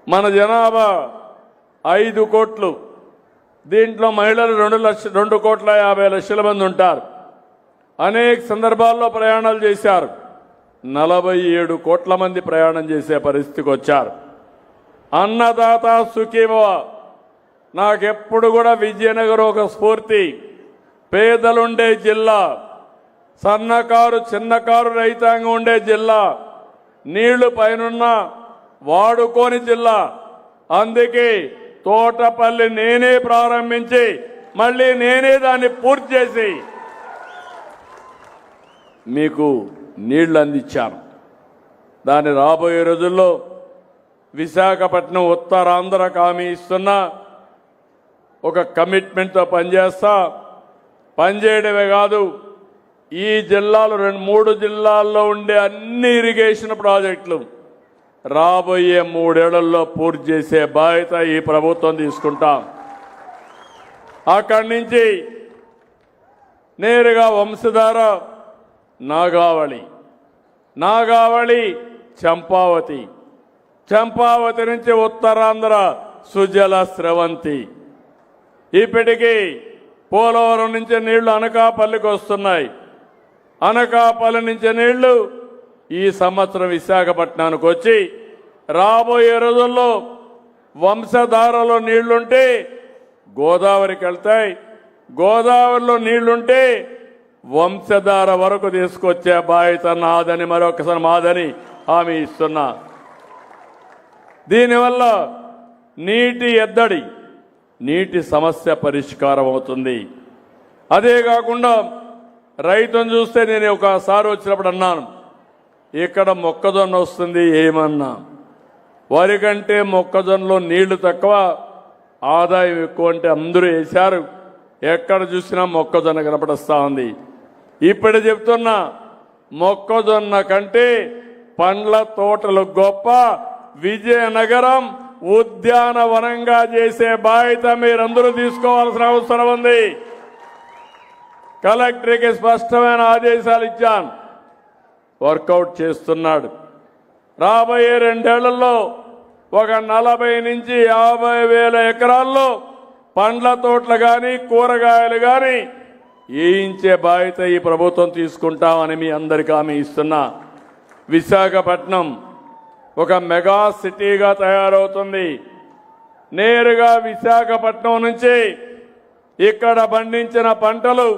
మన జనాభా 5 కోట్లు, దీంట్లో మహిళలు 2,50,00,000 మంది ఉంటారు. అనేక సందర్భాల్లో ప్రయాణాలు చేశారు. 47 కోట్ల మంది ప్రయాణం చేసే పరిస్థితికి వచ్చారు. అన్నదాత సుఖీభవ, నాకెప్పుడు కూడా విజయనగరం ఒక స్ఫూర్తి. పేదలుండే జిల్లా, సన్నకారు చిన్నకారు రైతాంగం ఉండే జిల్లా, నీళ్లు పైనున్న వాడుకోని జిల్లా. అందుకే తోటపల్లి నేనే ప్రారంభించి మళ్ళీ నేనే దాన్ని పూర్తి చేసి మీకు నీళ్లు అందించాను. దాన్ని రాబోయే రోజుల్లో విశాఖపట్నం ఉత్తరాంధ్రకు హామీ ఇస్తున్నా. ఒక కమిట్మెంట్తో పనిచేస్తా. పనిచేయడమే కాదు, ఈ జిల్లాలో 3 జిల్లాల్లో ఉండే అన్ని ఇరిగేషన్ ప్రాజెక్టులు రాబోయే 3 ఏళ్లలో పూర్తి చేసే బాధ్యత ఈ ప్రభుత్వం తీసుకుంటాం. అక్కడి నుంచి నేరుగా వంశధార నాగావళి, నాగావళి చంపావతి, చంపావతి నుంచి ఉత్తరాంధ్ర సుజల స్రవంతి. ఇప్పటికీ పోలవరం నుంచి నీళ్లు అనకాపల్లికి వస్తున్నాయి. అనకాపల్లి నుంచి నీళ్లు ఈ సంవత్సరం విశాఖపట్నానికి వచ్చి రాబోయే రోజుల్లో వంశధారలో నీళ్లుంటే గోదావరికి వెళ్తాయి, గోదావరిలో నీళ్లుంటే వంశధార వరకు తీసుకొచ్చే బాధ్యత నాదని, మరొకసారి మాదని హామీ ఇస్తున్నా. దీనివల్ల నీటి ఎద్దడి, నీటి సమస్య పరిష్కారం అవుతుంది. అదే కాకుండా రైతును చూస్తే నేను ఒకసారి వచ్చినప్పుడు అన్నాను, ఇక్కడ మొక్కజొన్న వస్తుంది ఏమన్నా, వరి కంటే మొక్కజొన్నలో నీళ్లు తక్కువ, ఆదాయం ఎక్కువ అంటే అందరూ వేశారు. ఎక్కడ చూసినా మొక్కజొన్న కనపడస్తా ఉంది. ఇప్పుడు చెప్తున్నా, మొక్కజొన్న కంటే పండ్ల తోటలు గొప్ప, విజయనగరం ఉద్యానవనంగా చేసే బాధ్యత మీరందరూ తీసుకోవాల్సిన అవసరం ఉంది. కలెక్టర్కి స్పష్టమైన ఆదేశాలు ఇచ్చాను, వర్కౌట్ చేస్తున్నాడు. రాబోయే 2 ఏళ్లలో ఒక 40 నుంచి 50 వేల ఎకరాల్లో పండ్ల తోటలు కానీ కూరగాయలు కానీ వేయించే బాధ్యత ఈ ప్రభుత్వం తీసుకుంటామని మీ అందరికీ హామీ ఇస్తున్నా. విశాఖపట్నం ఒక మెగా సిటీగా తయారవుతుంది. నేరుగా విశాఖపట్నం నుంచి ఇక్కడ పండించిన పంటలు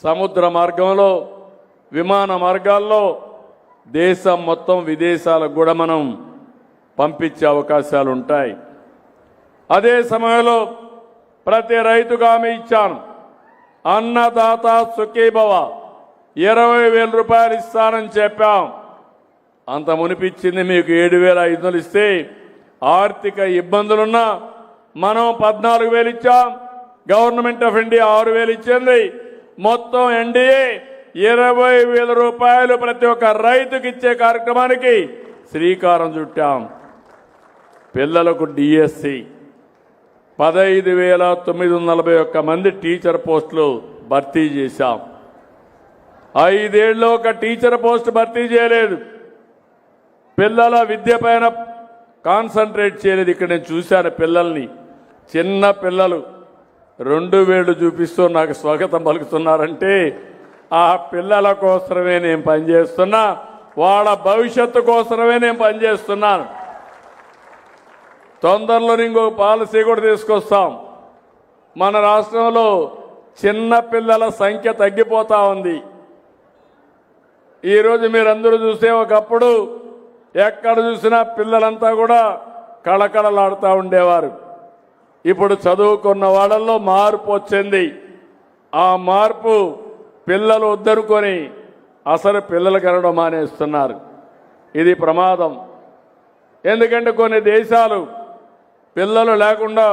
సముద్ర మార్గంలో విమాన మార్గాల్లో దేశం మొత్తం విదేశాలకు కూడా మనం పంపించే అవకాశాలు ఉంటాయి. అదే సమయంలో ప్రతి రైతుకు హామీ ఇచ్చాను. అన్నదాత సుఖీభవ 20,000 రూపాయలు ఇస్తానని చెప్పాం. అంత మునిపిచ్చింది మీకు 7,500 ఇస్తే ఆర్థిక ఇబ్బందులున్నా మనం 14,000 ఇచ్చాం. గవర్నమెంట్ ఆఫ్ ఇండియా 6,000 ఇచ్చింది. మొత్తం ఎన్డీఏ 20,000 రూపాయలు ప్రతి ఒక్క రైతుకి ఇచ్చే కార్యక్రమానికి శ్రీకారం చుట్టాం. పిల్లలకు డిఎస్సి 15,941 మంది టీచర్ పోస్టులు భర్తీ చేశాం. 5 ఏళ్ళు ఒక టీచర్ పోస్ట్ భర్తీ చేయలేదు. పిల్లల విద్య పైన కాన్సన్ట్రేట్ చేయలేదు. ఇక్కడ నేను చూశాను పిల్లల్ని, చిన్న పిల్లలు 2 వేళ్లు చూపిస్తూ నాకు స్వాగతం పలుకుతున్నారంటే ఆ పిల్లల కోసమే నేను పనిచేస్తున్నా, వాళ్ళ భవిష్యత్తు కోసమే నేను పనిచేస్తున్నాను. తొందరలో ఇంకో పాలసీ కూడా తీసుకొస్తాం. మన రాష్ట్రంలో చిన్న పిల్లల సంఖ్య తగ్గిపోతా ఉంది. ఈరోజు మీరందరూ చూస్తే ఒకప్పుడు ఎక్కడ చూసినా పిల్లలంతా కూడా కళకళలాడుతూ ఉండేవారు. ఇప్పుడు చదువుకున్న వాళ్ళల్లో మార్పు వచ్చింది. ఆ మార్పు పిల్లలు వద్దనుకొని అసలు పిల్లలు కనడం మానేస్తున్నారు. ఇది ప్రమాదం. ఎందుకంటే కొన్ని దేశాలు పిల్లలు లేకుండా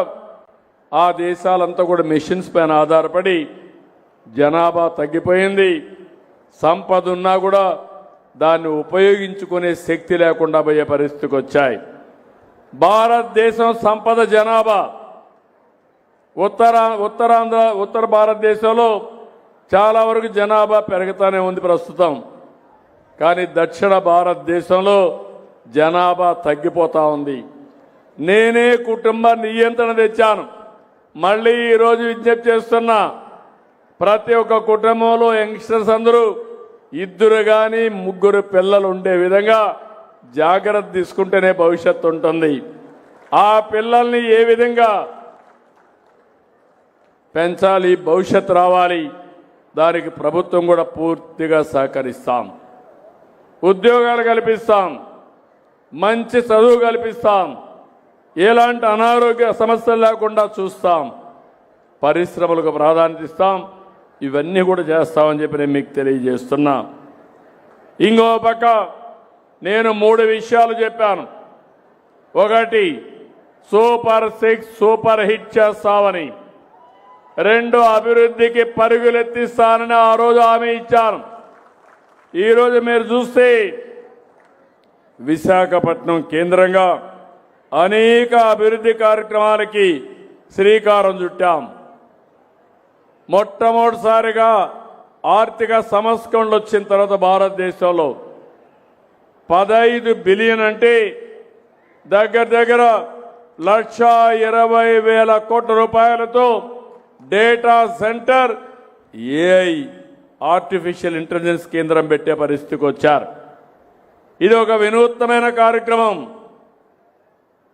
ఆ దేశాలంతా కూడా మెషిన్స్ పైన ఆధారపడి జనాభా తగ్గిపోయింది. సంపద ఉన్నా కూడా దాన్ని ఉపయోగించుకునే శక్తి లేకుండా పోయే పరిస్థితికి వచ్చాయి. భారతదేశం సంపద జనాభా ఉత్తర భారతదేశంలో చాలా వరకు జనాభా పెరుగుతూనే ఉంది ప్రస్తుతం. కానీ దక్షిణ భారతదేశంలో జనాభా తగ్గిపోతూ ఉంది. నేనే కుటుంబ నియంత్రణ తెచ్చాను. మళ్ళీ ఈరోజు విజ్ఞప్తి చేస్తున్నా, ప్రతి ఒక్క కుటుంబంలో యంగ్స్టర్స్ అందరూ 2 కానీ 3 పిల్లలు ఉండే విధంగా జాగ్రత్త తీసుకుంటేనే భవిష్యత్తు ఉంటుంది. ఆ పిల్లల్ని ఏ విధంగా పెంచాలి, భవిష్యత్తు రావాలి, దానికి ప్రభుత్వం కూడా పూర్తిగా సహకరిస్తాం. ఉద్యోగాలు కల్పిస్తాం, మంచి చదువు కల్పిస్తాం, ఎలాంటి అనారోగ్య సమస్యలు లేకుండా చూస్తాం, పరిశ్రమలకు ప్రాధాన్యత ఇస్తాం. ఇవన్నీ కూడా చేస్తామని చెప్పి నేను మీకు తెలియజేస్తున్నా. ఇంకో పక్క నేను 3 విషయాలు చెప్పాను. ఒకటి, సూపర్ 6 సూపర్ హిట్ చేస్తామని. 2, అభివృద్ధికి పరుగులెత్తిస్తానని ఆ రోజు హామీ ఇచ్చాను. ఈరోజు మీరు చూస్తే విశాఖపట్నం కేంద్రంగా అనేక అభివృద్ధి కార్యక్రమాలకి శ్రీకారం చుట్టాం. మొట్టమొదటిసారిగా ఆర్థిక సంస్కరణలు వచ్చిన తర్వాత భారతదేశంలో 15 బిలియన్ అంటే దగ్గర 1,20,000 కోట్ల రూపాయలతో data centre, AI artificial intelligence కేంద్రం పెట్టే పరిస్థితికి వచ్చారు. ఇది ఒక వినూత్నమైన కార్యక్రమం.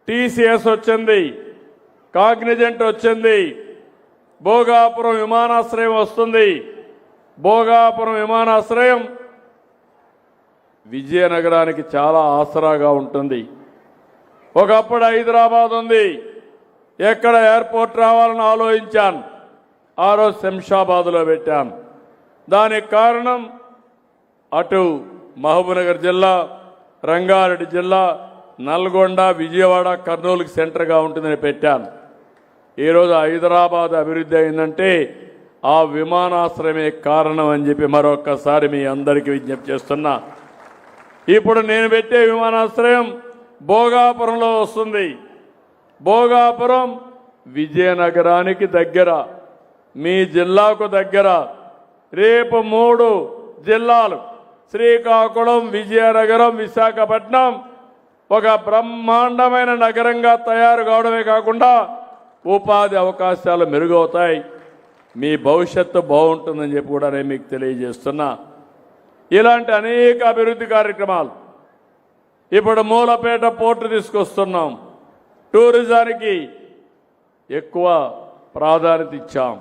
టీసీఎస్ వచ్చింది, కాగ్నిజెంట్ వచ్చింది, భోగాపురం విమానాశ్రయం వస్తుంది. భోగాపురం విమానాశ్రయం విజయనగరానికి చాలా ఆసరాగా ఉంటుంది. ఒకప్పుడు హైదరాబాద్ ఉంది, ఎక్కడ ఎయిర్పోర్ట్ రావాలని ఆలోచించాను. ఆ రోజు శంషాబాద్లో పెట్టాను. దానికి కారణం అటు మహబూబ్నగర్ జిల్లా, రంగారెడ్డి జిల్లా, నల్గొండ, విజయవాడ, కర్నూలుకి సెంటర్గా ఉంటుందని పెట్టాను. ఈరోజు హైదరాబాద్ అభివృద్ధి అయిందంటే ఆ విమానాశ్రయమే కారణం అని చెప్పి మరొక్కసారి మీ అందరికీ విజ్ఞప్తి చేస్తున్నా. ఇప్పుడు నేను పెట్టే విమానాశ్రయం భోగాపురంలో వస్తుంది. భోగాపురం విజయనగరానికి దగ్గర, మీ జిల్లాకు దగ్గర. రేపు 3 జిల్లాలు శ్రీకాకుళం, విజయనగరం, విశాఖపట్నం ఒక బ్రహ్మాండమైన నగరంగా తయారు కావడమే కాకుండా ఉపాధి అవకాశాలు మెరుగవుతాయి, మీ భవిష్యత్తు బాగుంటుందని చెప్పి కూడా నేను మీకు తెలియజేస్తున్నా. ఇలాంటి అనేక అభివృద్ధి కార్యక్రమాలు, ఇప్పుడు మూలపేట పోర్టు తీసుకొస్తున్నాం, టూరిజానికి ఎక్కువ ప్రాధాన్యత ఇచ్చాం.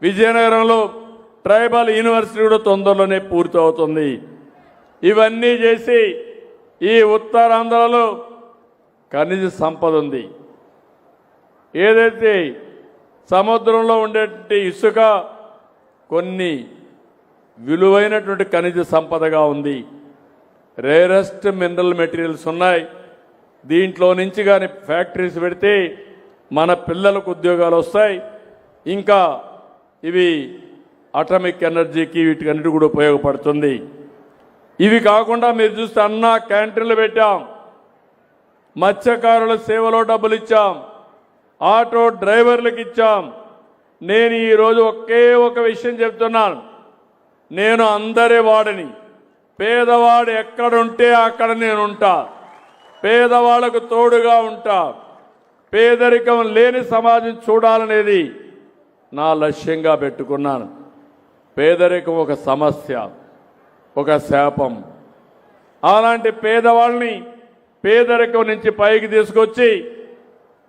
విజయనగరంలో ట్రైబల్ యూనివర్సిటీ కూడా తొందరలోనే పూర్తవుతుంది. ఇవన్నీ చేసి ఈ ఉత్తరాంధ్రలో ఖనిజ సంపద ఉంది. ఏదైతే సముద్రంలో ఉండేటువంటి ఇసుక కొన్ని విలువైనటువంటి ఖనిజ సంపదగా ఉంది. రేరెస్ట్ మినరల్ మెటీరియల్స్ ఉన్నాయి. దీంట్లో నుంచి కానీ ఫ్యాక్టరీస్ పెడితే మన పిల్లలకు ఉద్యోగాలు వస్తాయి. ఇంకా ఇవి అటామిక్ ఎనర్జీకి వీటికన్నిటి కూడా ఉపయోగపడుతుంది. ఇవి కాకుండా మీరు చూస్తే అన్న క్యాంటీన్లు పెట్టాం, మత్స్యకారుల సేవలో డబ్బులు ఇచ్చాం, ఆటో డ్రైవర్లకు ఇచ్చాం. నేను ఈరోజు ఒకే ఒక విషయం చెప్తున్నాను, నేను అందరి వాడిని. పేదవాడు ఎక్కడుంటే అక్కడ నేను ఉంటా, పేదవాళ్లకు తోడుగా ఉంటా. పేదరికం లేని సమాజం చూడాలనేది నా లక్ష్యంగా పెట్టుకున్నాను. పేదరికం ఒక సమస్య, ఒక శాపం. అలాంటి పేదవాళ్ళని పేదరికం నుంచి పైకి తీసుకొచ్చి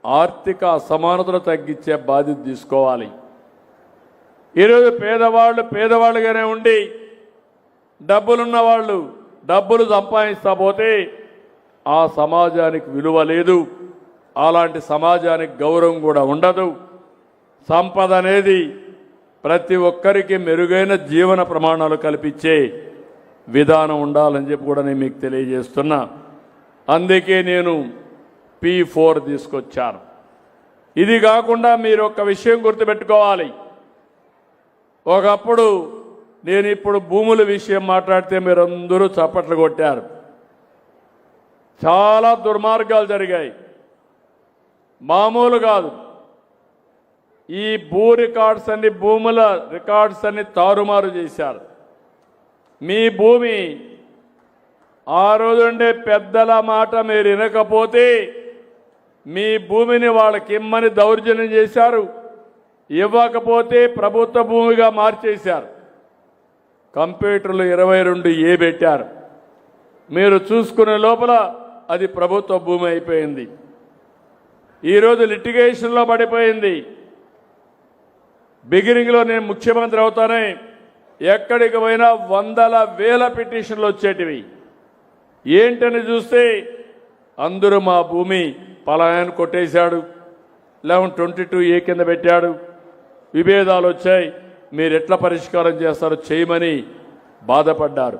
ఆర్థిక అసమానతలు తగ్గించే బాధ్యత తీసుకోవాలి. ఈరోజు పేదవాళ్ళుగానే ఉండి డబ్బులున్న వాళ్ళు డబ్బులు సంపాదిస్తా పోతే ఆ సమాజానికి విలువ లేదు, అలాంటి సమాజానికి గౌరవం కూడా ఉండదు. సంపద అనేది ప్రతి ఒక్కరికి మెరుగైన జీవన ప్రమాణాలు కల్పించే విధానం ఉండాలని చెప్పి కూడా నేను మీకు తెలియజేస్తున్నా. అందుకే నేను P4 తీసుకొచ్చాను. ఇది కాకుండా మీరు ఒక విషయం గుర్తుపెట్టుకోవాలి. ఒకప్పుడు నేను ఇప్పుడు భూముల విషయం మాట్లాడితే మీరందరూ చప్పట్లు కొట్టారు. చాలా దుర్మార్గాలు జరిగాయి, మామూలు కాదు. ఈ భూ రికార్డ్స్ అన్ని, భూముల రికార్డ్స్ అన్ని తారుమారు చేశారు. మీ భూమి ఆ రోజుండే పెద్దల మాట మీరు వినకపోతే మీ భూమిని వాళ్ళకి ఇమ్మని దౌర్జన్యం చేశారు. ఇవ్వకపోతే ప్రభుత్వ భూమిగా మార్చేశారు. కంప్యూటర్లు 22A పెట్టారు. మీరు చూసుకునే లోపల అది ప్రభుత్వ భూమి అయిపోయింది. ఈరోజు లిటిగేషన్లో పడిపోయింది. బిగినింగ్లో నేను ముఖ్యమంత్రి అవుతానే ఎక్కడికి పోయినా వందల వేల పిటిషన్లు వచ్చేటివి. ఏంటని చూస్తే అందరూ మా భూమి పలాయన కొట్టేశాడు, 1122A కింద పెట్టాడు, విభేదాలు వచ్చాయి, మీరు ఎట్లా పరిష్కారం చేస్తారో చేయమని బాధపడ్డారు.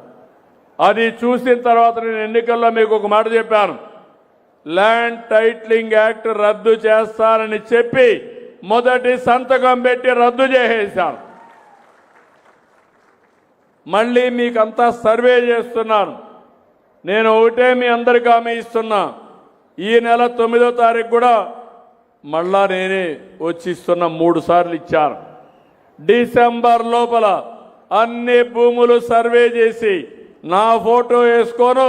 అది చూసిన తర్వాత నేను ఎన్నికల్లో మీకు ఒక మాట చెప్పాను, ల్యాండ్ టైటిలింగ్ యాక్ట్ రద్దు చేస్తానని చెప్పి మొదటి సంతకం పెట్టి రద్దు చేసేశాను. మళ్ళీ మీకంతా సర్వే చేస్తున్నాను. నేను ఒకటే మీ అందరికీ హామీ ఇస్తున్నా, ఈ నెల 9వ తారీఖు కూడా మళ్ళా నేనే వచ్చి ఇస్తున్నా. 3 సార్లు ఇచ్చాను. డిసెంబర్ లోపల అన్ని భూములు సర్వే చేసి నా ఫోటో వేసుకోను,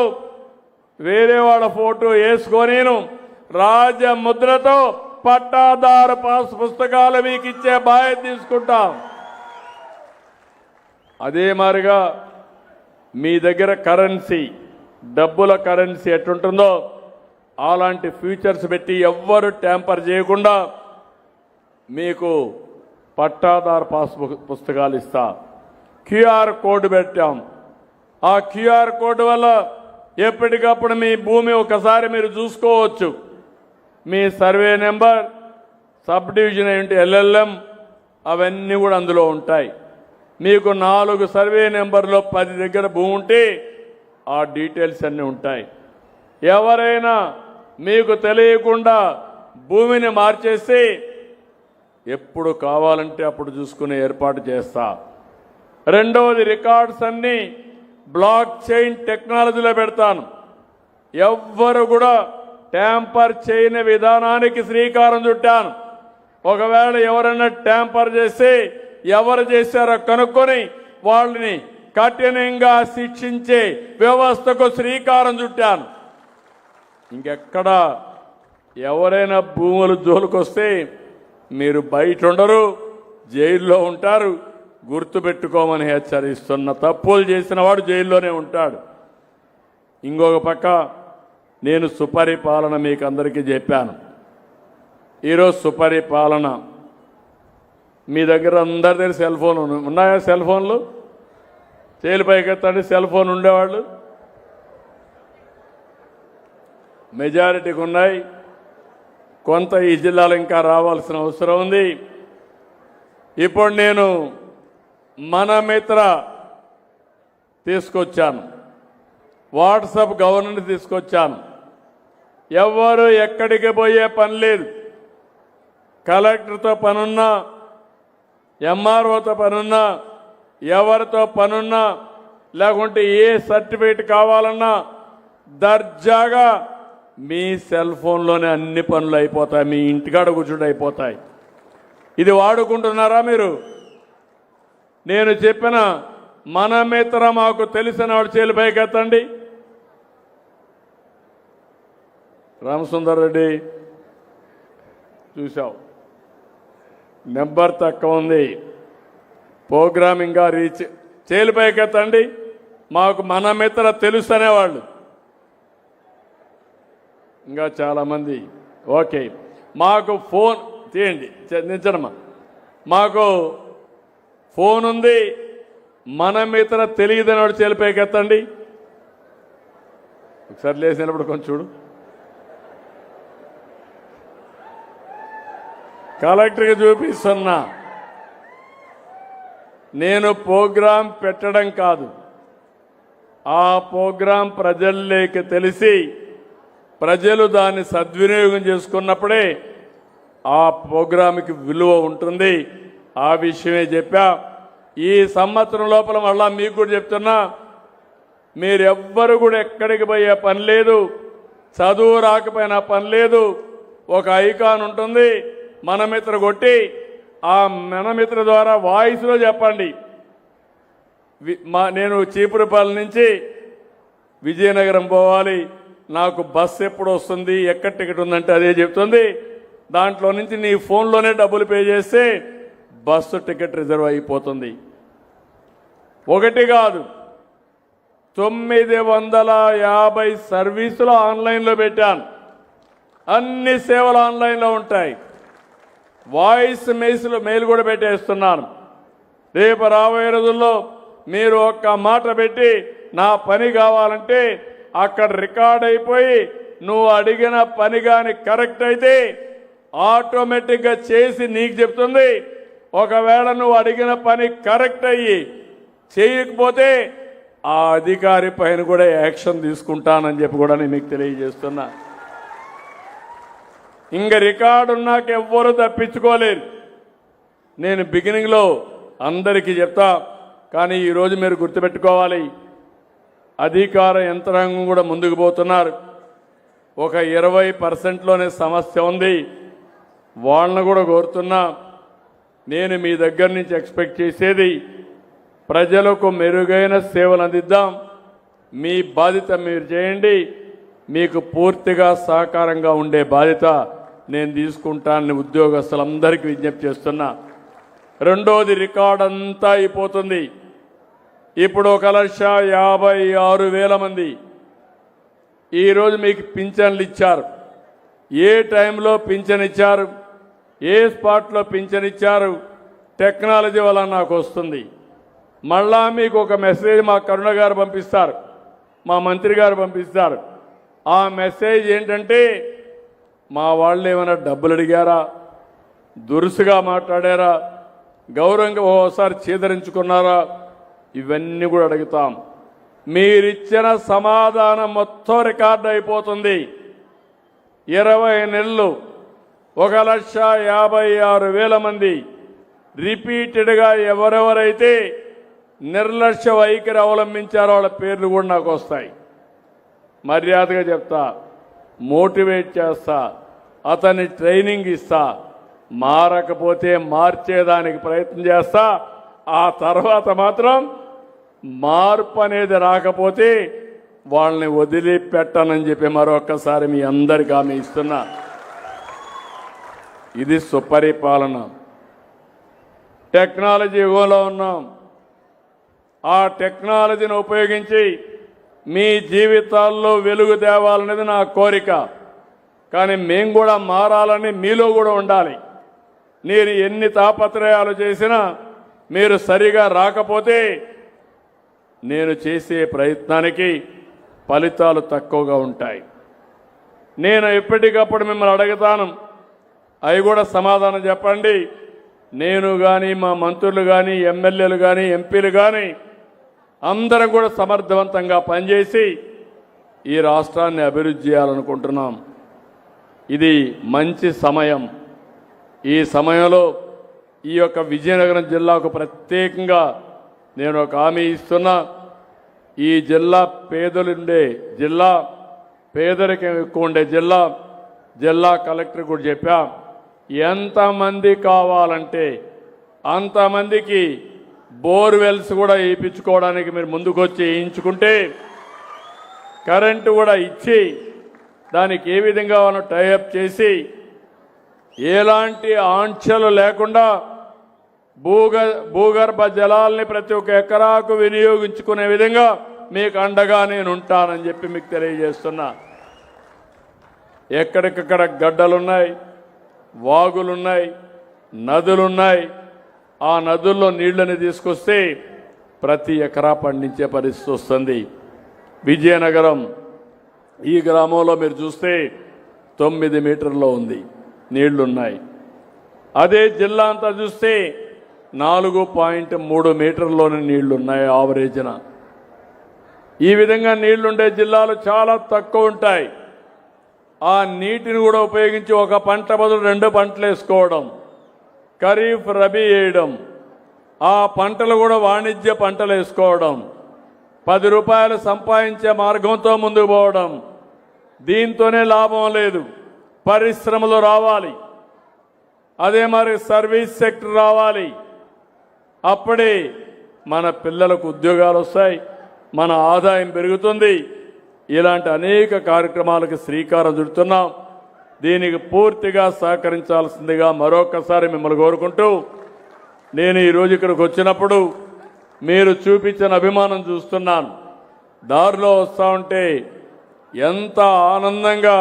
వేరే వాళ్ళ ఫోటో వేసుకోనేను, రాజముద్రతో పట్టాదారు పాస్ పుస్తకాలు మీకు ఇచ్చే బాధ్యత తీసుకుంటాం. అదే మాదిరిగా మీ దగ్గర కరెన్సీ, డబ్బుల కరెన్సీ ఎట్టుంటుందో అలాంటి ఫ్యూచర్స్ పెట్టి ఎవ్వరు ట్యాంపర్ చేయకుండా మీకు పట్టాదారు పాస్ పుస్తకాలు ఇస్తా. QR కోడ్ పెట్టాం. ఆ QR కోడ్ వల్ల ఎప్పటికప్పుడు మీ భూమి ఒకసారి మీరు చూసుకోవచ్చు. మీ సర్వే నెంబర్, సబ్ డివిజన్ ఏంటి, LLM అవన్నీ కూడా అందులో ఉంటాయి. మీకు 4 సర్వే నెంబర్లో 10 దగ్గర భూమి ఉంటే ఆ డీటెయిల్స్ అన్నీ ఉంటాయి. ఎవరైనా మీకు తెలియకుండా భూమిని మార్చేసి ఎప్పుడు కావాలంటే అప్పుడు చూసుకునే ఏర్పాటు చేస్తా. రెండవది, రికార్డ్స్ అన్నీ బ్లాక్ చైన్ టెక్నాలజీలో పెడతాను. ఎవ్వరు కూడా ట్యాంపర్ చేయని విధానానికి శ్రీకారం చుట్టాను. ఒకవేళ ఎవరైనా ట్యాంపర్ చేస్తే ఎవరు చేశారో కనుక్కొని వాళ్ళని కఠినంగా శిక్షించే వ్యవస్థకు శ్రీకారం చుట్టాను. ఇంకెక్కడ ఎవరైనా భూములు జోలికొస్తే మీరు బయట ఉండరు, జైల్లో ఉంటారు. గుర్తుపెట్టుకోమని హెచ్చరిస్తున్న. తప్పులు చేసిన వాడు జైల్లోనే ఉంటాడు. ఇంకొక పక్క నేను సుపరిపాలన మీకు అందరికీ చెప్పాను. ఈరోజు సుపరిపాలన మీ దగ్గర అందరి దగ్గర సెల్ ఫోన్ ఉన్నాయా? సెల్ ఫోన్లు చేలిపైకెత్తండి. సెల్ ఫోన్ ఉండేవాళ్ళు మెజారిటీకి ఉన్నాయి. కొంత ఈ జిల్లాలో ఇంకా రావాల్సిన అవసరం ఉంది. ఇప్పుడు నేను మన మిత్ర తీసుకొచ్చాను, వాట్సాప్ గవర్నెన్స్ తీసుకొచ్చాను. ఎవరు ఎక్కడికి పోయే పని లేదు. కలెక్టర్తో పనున్నా, ఎంఆర్ఓతో పనున్నా, ఎవరితో పనున్నా, లేకుంటే ఏ సర్టిఫికేట్ కావాలన్నా దర్జాగా మీ సెల్ ఫోన్లోనే అన్ని పనులు అయిపోతాయి. మీ ఇంటికాడ కూర్చుంటే అయిపోతాయి. ఇది వాడుకుంటున్నారా మీరు? నేను చెప్పిన మన మిత్ర మాకు తెలిసిన వాడు చేలు పైకెత్తండి. రామసుందర్ రెడ్డి చూసావు, నెంబర్ తక్కువ ఉంది, ప్రోగ్రామింగ్గా రీచ్. చేలు పైకెత్తండి. మాకు మన మిత్ర తెలుసు అనేవాళ్ళు ఇంకా చాలామంది. ఓకే, మాకు ఫోన్ తీయండి, నిజమా? మాకు ఫోన్ ఉంది, మన మిత్ర తెలియదని వాడు చేలిపైకెత్తండి. ఒకసారి లేచినప్పుడు కొంచెం చూడు. కలెక్టర్కి చూపిస్తున్నా. నేను ప్రోగ్రాం పెట్టడం కాదు, ఆ ప్రోగ్రాం ప్రజల్లోకి తెలిసి ప్రజలు దాన్ని సద్వినియోగం చేసుకున్నప్పుడే ఆ ప్రోగ్రాంకి విలువ ఉంటుంది. ఆ విషయమే చెప్పా. ఈ సంవత్సరం లోపల మళ్ళా మీకు కూడా చెప్తున్నా, మీరెవ్వరు కూడా ఎక్కడికి పోయే పని లేదు, చదువు రాకపోయినా పని లేదు. ఒక ఐకాన్ ఉంటుంది, మన మిత్ర కొట్టి ఆ మన మిత్ర ద్వారా వాయిస్లో చెప్పండి. నేను చీపురుపల్లి నుంచి విజయనగరం పోవాలి, నాకు బస్సు ఎప్పుడు వస్తుంది, ఎక్కడ టికెట్ ఉందంటే అదే చెప్తుంది. దాంట్లో నుంచి నీ ఫోన్లోనే డబ్బులు పే చేస్తే బస్సు టికెట్ రిజర్వ్ అయిపోతుంది. ఒకటి కాదు, 950 సర్వీసులు ఆన్లైన్లో పెట్టాను. అన్ని సేవలు ఆన్లైన్లో ఉంటాయి. వాయిస్ మెయిల్ కూడా పెట్టేస్తున్నాను. రేపు రాబోయే రోజుల్లో మీరు ఒక్క మాట పెట్టి నా పని కావాలంటే అక్కడ రికార్డ్ అయిపోయి నువ్వు అడిగిన పని కానీ కరెక్ట్ అయితే ఆటోమేటిక్గా చేసి నీకు చెప్తుంది. ఒకవేళ నువ్వు అడిగిన పని కరెక్ట్ అయ్యి చేయకపోతే ఆ అధికారి పైన కూడా యాక్షన్ తీసుకుంటానని చెప్పి కూడా నేను మీకు తెలియజేస్తున్నా. ఇంక రికార్డు ఉన్నాక ఎవ్వరూ తప్పించుకోలేరు. నేను బిగినింగ్లో అందరికీ చెప్తా, కానీ ఈరోజు మీరు గుర్తుపెట్టుకోవాలి, అధికార యంత్రాంగం కూడా ముందుకు పోతున్నారు. ఒక 20%లోనే సమస్య ఉంది. వాళ్ళను కూడా కోరుతున్నా. నేను మీ దగ్గర నుంచి ఎక్స్పెక్ట్ చేసేది ప్రజలకు మెరుగైన సేవలు అందిద్దాం. మీ బాధ్యత మీరు చేయండి. మీకు పూర్తిగా సహకారంగా ఉండే బాధ్యత నేను తీసుకుంటానని ఉద్యోగస్తులందరికీ విజ్ఞప్తి చేస్తున్నా. రెండోది, రికార్డ్ అంతా అయిపోతుంది. ఇప్పుడు 1,56,000 మంది ఈరోజు మీకు పింఛన్లు ఇచ్చారు. ఏ టైంలో పింఛన్ ఇచ్చారు, ఏ స్పాట్లో పింఛన్ ఇచ్చారు, టెక్నాలజీ వల్ల నాకు వస్తుంది. మళ్ళా మీకు ఒక మెసేజ్ మా కరుణ గారు పంపిస్తారు, మా మంత్రి గారు పంపిస్తారు. ఆ మెసేజ్ ఏంటంటే, మా వాళ్ళు ఏమైనా డబ్బులు అడిగారా, దురుసుగా మాట్లాడారా, గౌరవంగా ఓసారి చీదరించుకున్నారా, ఇవన్నీ కూడా అడుగుతాం. మీరిచ్చిన సమాధానం మొత్తం రికార్డు అయిపోతుంది. 20 నెలలు 1,56,000 మంది రిపీటెడ్గా ఎవరెవరైతే నిర్లక్ష్య వైఖరి అవలంబించారో వాళ్ళ పేర్లు కూడా నాకు వస్తాయి. మర్యాదగా చెప్తా, మోటివేట్ చేస్తా, అతన్ని ట్రైనింగ్ ఇస్తా. మారకపోతే మార్చేదానికి ప్రయత్నం చేస్తా. ఆ తర్వాత మాత్రం మార్పు అనేది రాకపోతే వాళ్ళని వదిలిపెట్టనని చెప్పి మరొక్కసారి మీ అందరికీ హామీ ఇస్తున్నా. ఇది సుపరిపాలన. టెక్నాలజీ యుగంలో ఉన్నాం. ఆ టెక్నాలజీని ఉపయోగించి మీ జీవితాల్లో వెలుగు తేవాలనేది నా కోరిక. కానీ మేము కూడా మారాలని మీలో కూడా ఉండాలి. నేను ఎన్ని తాపత్రయాలు చేసినా మీరు సరిగా రాకపోతే నేను చేసే ప్రయత్నానికి ఫలితాలు తక్కువగా ఉంటాయి. నేను ఎప్పటికప్పుడు మిమ్మల్ని అడుగుతాను, అవి కూడా సమాధానం చెప్పండి. నేను కానీ మా మంత్రులు కానీ ఎమ్మెల్యేలు కానీ ఎంపీలు కానీ అందరం కూడా సమర్థవంతంగా పనిచేసి ఈ రాష్ట్రాన్ని అభివృద్ధి చేయాలనుకుంటున్నాం. ఇది మంచి సమయం. ఈ సమయంలో ఈ యొక్క విజయనగరం జిల్లాకు ప్రత్యేకంగా నేను ఒక హామీ ఇస్తున్నా. ఈ జిల్లా పేదలుండే జిల్లా, పేదరికం ఎక్కువ ఉండే జిల్లా. జిల్లా కలెక్టర్ కూడా చెప్పా, ఎంతమంది కావాలంటే అంతమందికి బోర్వెల్స్ కూడా వేయించుకోవడానికి మీరు ముందుకొచ్చి వేయించుకుంటే కరెంటు కూడా ఇచ్చి దానికి ఏ విధంగా మనం టైఅప్ చేసి ఎలాంటి ఆంక్షలు లేకుండా భూగర్భ జలాల్ని ప్రతి ఒక్క ఎకరాకు వినియోగించుకునే విధంగా మీకు అండగా నేను ఉంటానని చెప్పి మీకు తెలియజేస్తున్నా. ఎక్కడికక్కడ గడ్డలున్నాయి, వాగులున్నాయి, నదులున్నాయి. ఆ నదుల్లో నీళ్లని తీసుకొస్తే ప్రతి ఎకరా పండించే పరిస్థితి వస్తుంది. విజయనగరం ఈ గ్రామంలో మీరు చూస్తే 9 మీటర్లో ఉంది, నీళ్లున్నాయి. అదే జిల్లా అంతా చూస్తే 4.3 మీటర్లోని నీళ్లున్నాయి ఆవరేజ్న. ఈ విధంగా నీళ్లుండే జిల్లాలు చాలా తక్కువ ఉంటాయి. ఆ నీటిని కూడా ఉపయోగించి ఒక పంట బదులు 2 పంటలు వేసుకోవడం, ఖరీఫ్ రబీ వేయడం, ఆ పంటలు కూడా వాణిజ్య పంటలు వేసుకోవడం, 10 రూపాయలు సంపాదించే మార్గంతో ముందుకు పోవడం. దీంతోనే లాభం లేదు. పరిశ్రమలు రావాలి, అదే మరి సర్వీస్ సెక్టర్ రావాలి. అప్పుడే మన పిల్లలకు ఉద్యోగాలు వస్తాయి, మన ఆదాయం పెరుగుతుంది. ఇలాంటి అనేక కార్యక్రమాలకు శ్రీకారం చుడుతున్నాం. దీనికి పూర్తిగా సహకరించాల్సిందిగా మరొకసారి మిమ్మల్ని కోరుకుంటూ, నేను ఈరోజు ఇక్కడికి వచ్చినప్పుడు మీరు చూపించిన అభిమానం చూస్తున్నాను. దారిలో వస్తూ ఉంటే ఎంత ఆనందంగా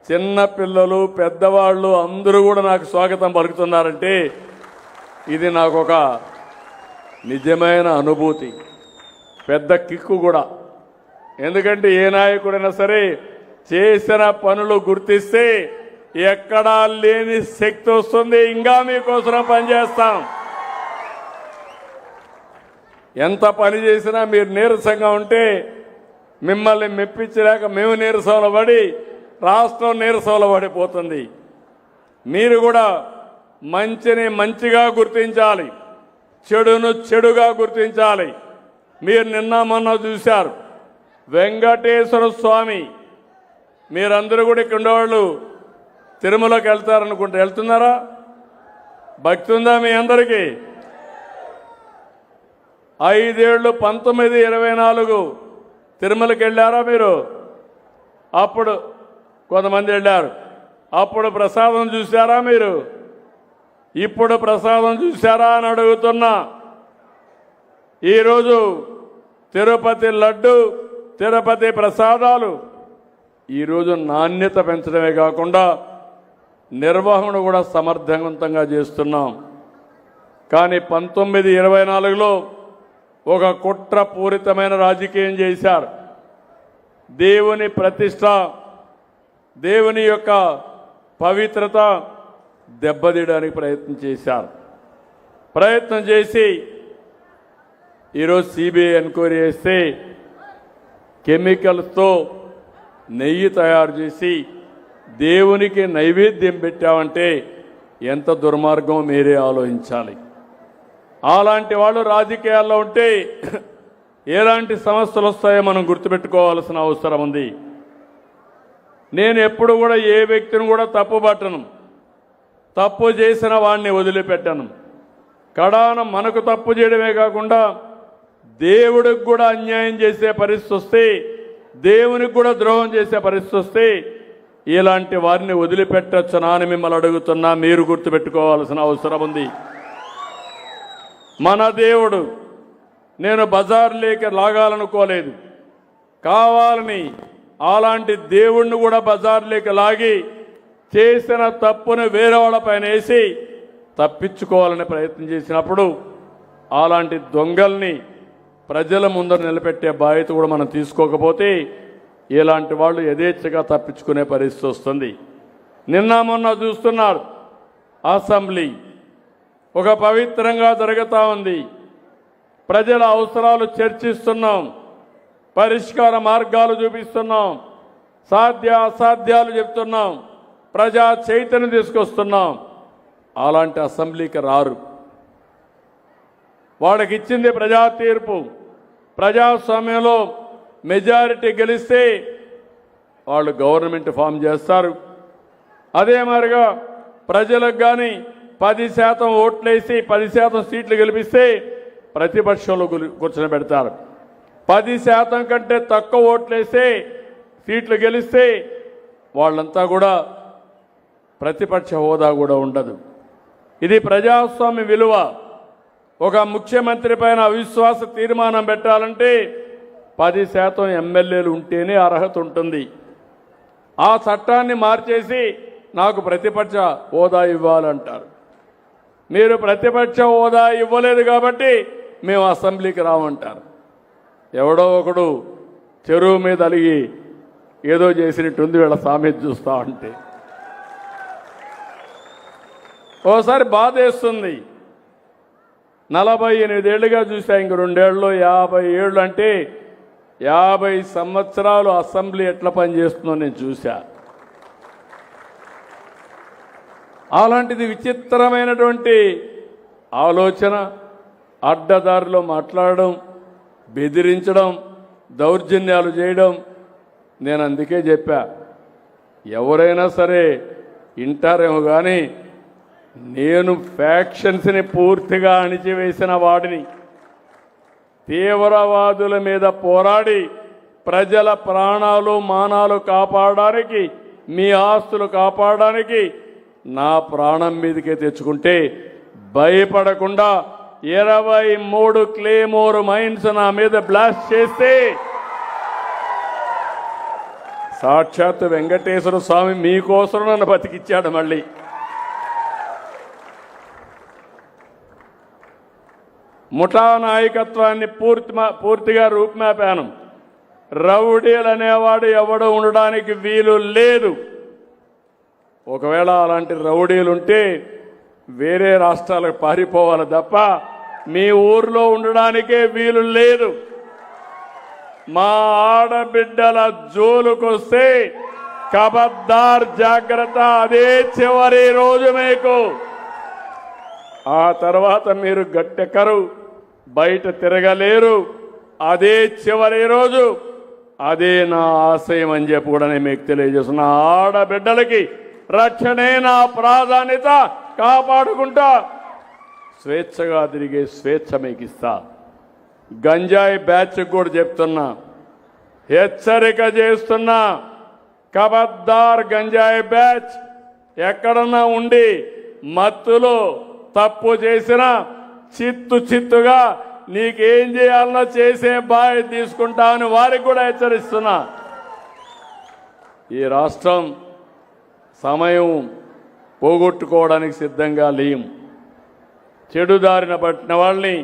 చిన్న పిల్లలు పెద్దవాళ్ళు అందరూ కూడా నాకు స్వాగతం పలుకుతున్నారంటే ఇది నాకు ఒక నిజమైన అనుభూతి, పెద్ద కిక్కు కూడా. ఎందుకంటే ఏ నాయకుడైనా సరే చేసిన పనులు గుర్తిస్తే ఎక్కడా లేని శక్తి వస్తుంది. ఇంకా మీకోసం పనిచేస్తాం. ఎంత పని చేసినా మీరు నీరసంగా ఉంటే మిమ్మల్ని మెప్పించలేక మేము నీరసంలో పడి రాష్ట్రం నీరసంలో పడిపోతుంది. మీరు కూడా మంచిని మంచిగా గుర్తించాలి, చెడును చెడుగా గుర్తించాలి. మీరు నిన్న మొన్న చూశారు వెంకటేశ్వర స్వామి, మీరందరూ కూడా ఇక్కడ ఉండేవాళ్ళు తిరుమలకి వెళ్తారనుకుంటే వెళ్తున్నారా? భక్తి ఉందా మీ అందరికీ? 5 ఏళ్ళు 19, 24 తిరుమలకి వెళ్ళారా మీరు? అప్పుడు కొంతమంది వెళ్ళారు. అప్పుడు ప్రసాదం చూశారా మీరు? ఇప్పుడు ప్రసాదం చూశారా అని అడుగుతున్నా. ఈరోజు తిరుపతి లడ్డు, తిరుపతి ప్రసాదాలు ఈరోజు నాణ్యత పెంచడమే కాకుండా నిర్వహణ కూడా సమర్థవంతంగా చేస్తున్నాం. కానీ 19, 24లో ఒక కుట్రపూరితమైన రాజకీయం చేశారు. దేవుని ప్రతిష్ట, దేవుని యొక్క పవిత్రత దెబ్బతీయడానికి ప్రయత్నం చేసి ఈరోజు సిబిఐ ఎంక్వైరీ చేస్తే కెమికల్స్తో నెయ్యి తయారు చేసి దేవునికి నైవేద్యం పెట్టామంటే ఎంత దుర్మార్గం మీరే ఆలోచించాలి. అలాంటి వాళ్ళు రాజకీయాల్లో ఉంటే ఎలాంటి సమస్యలు వస్తాయో మనం గుర్తుపెట్టుకోవాల్సిన అవసరం ఉంది. నేను ఎప్పుడు కూడా ఏ వ్యక్తిని కూడా తప్పుపట్టను, తప్పు చేసిన వాడిని వదిలిపెట్టను. కడాన మనకు తప్పు చేయడమే కాకుండా దేవుడికి కూడా అన్యాయం చేసే పరిస్థితి వస్తే దేవునికి కూడా ద్రోహం చేసే పరిస్థితి వస్తే ఇలాంటి వారిని వదిలిపెట్టొచ్చునా అని మిమ్మల్ని అడుగుతున్నా. మీరు గుర్తుపెట్టుకోవాల్సిన అవసరం ఉంది. మన దేవుడు నేను బజార్లోకి లాగాలనుకోలేదు. కావాలని అలాంటి దేవుణ్ణి కూడా బజార్లోకి లాగి చేసిన తప్పును వేరే వాళ్ళపైన వేసి తప్పించుకోవాలని ప్రయత్నం చేసినప్పుడు అలాంటి దొంగల్ని ప్రజల ముందర నిలబెట్టే బాధ్యత కూడా మనం తీసుకోకపోతే ఇలాంటి వాళ్ళు యథేచ్ఛగా తప్పించుకునే పరిస్థితి వస్తుంది. నిన్న మొన్న చూస్తున్నారు, అసెంబ్లీ ఒక పవిత్రంగా జరుగుతూ ఉంది. ప్రజల అవసరాలు చర్చిస్తున్నాం, పరిష్కార మార్గాలు చూపిస్తున్నాం, సాధ్య అసాధ్యాలు చెప్తున్నాం, ప్రజా చైతన్యం తీసుకొస్తున్నాం. అలాంటి అసెంబ్లీకి రారు. వాళ్ళకి ఇచ్చింది ప్రజా తీర్పు. ప్రజాస్వామ్యంలో మెజారిటీ గెలిస్తే వాళ్ళు గవర్నమెంట్ ఫామ్ చేస్తారు. అదే మాదిరిగా ప్రజలకు కానీ 10% ఓట్లేసి 10% సీట్లు గెలిపిస్తే ప్రతిపక్షంలో కూర్చొని పెడతారు. 10% కంటే తక్కువ ఓట్లేస్తే సీట్లు గెలిస్తే వాళ్ళంతా కూడా ప్రతిపక్ష హోదా కూడా ఉండదు. ఇది ప్రజాస్వామ్య విలువ. ఒక ముఖ్యమంత్రి పైన అవిశ్వాస తీర్మానం పెట్టాలంటే 10% ఎమ్మెల్యేలు ఉంటేనే అర్హత ఉంటుంది. ఆ చట్టాన్ని మార్చేసి నాకు ప్రతిపక్ష హోదా ఇవ్వాలంటారు. మీరు ప్రతిపక్ష హోదా ఇవ్వలేదు కాబట్టి మేము అసెంబ్లీకి రామంటారు. ఎవడో ఒకడు చెరువు మీద అలిగి ఏదో చేసినట్టుంది వీళ్ళ సామెత చూస్తా ఉంటే. ఓసారి బాధేస్తుంది. 48 ఏళ్ళుగా చూసా, ఇంక 2 ఏళ్ళు 50 ఏళ్ళు అంటే 50 సంవత్సరాలు అసెంబ్లీ ఎట్లా పనిచేస్తుందో నేను చూశా. అలాంటిది విచిత్రమైనటువంటి ఆలోచన, అడ్డదారిలో మాట్లాడడం, బెదిరించడం, దౌర్జన్యాలు చేయడం. నేను అందుకే చెప్పా, ఎవరైనా సరే ఇంటారేమో కానీ నేను ఫ్యాక్షన్స్ని పూర్తిగా అణిచివేసిన వాడిని. తీవ్రవాదుల మీద పోరాడి ప్రజల ప్రాణాలు మానాలు కాపాడడానికి, మీ ఆస్తులు కాపాడడానికి నా ప్రాణం మీదకే తెచ్చుకుంటే భయపడకుండా 23 క్లేమోర్ మైన్స్ నా మీద బ్లాస్ట్ చేస్తే సాక్షాత్ వెంకటేశ్వర స్వామి మీకోసం నన్ను బతికిచ్చాడు. మళ్ళీ ముఠా నాయకత్వాన్ని పూర్తిగా రూపుమాపాను. రౌడీలు అనేవాడు ఎవడు ఉండడానికి వీలు లేదు. ఒకవేళ అలాంటి రౌడీలుంటే వేరే రాష్ట్రాలకు పారిపోవాలి తప్ప మీ ఊర్లో ఉండడానికే వీలు లేదు. మా ఆడబిడ్డల జోలుకొస్తే ఖబర్దార్, జాగ్రత్త. అదే చివరి రోజు మీకు. ఆ తర్వాత మీరు గట్టెక్కరు, బయట తిరగలేరు. అదే చివరి రోజు. అదే నా ఆశయం అని చెప్పి కూడా నేను మీకు తెలియజేస్తున్నా. ఆడబిడ్డలకి రక్షణే నా ప్రాధాన్యత. కాపాడుకుంటా స్వేచ్ఛగా తిరిగే స్వేచ్ఛ మీకు ఇస్తా. గంజాయి బ్యాచ్ కూడా చెప్తున్నా, హెచ్చరిక చేస్తున్నా. ఖబర్దార్, గంజాయి బ్యాచ్ ఎక్కడన్నా ఉండి మత్తులో తప్పు చేసినా చిత్తుగా నీకేం చేయాలన్నా చేసే బాధ్యత తీసుకుంటామని వారికి కూడా హెచ్చరిస్తున్నా. ఈ రాష్ట్రం సమయం పోగొట్టుకోవడానికి సిద్ధంగా లేం. చెడుదారిన పట్టిన వాళ్ళని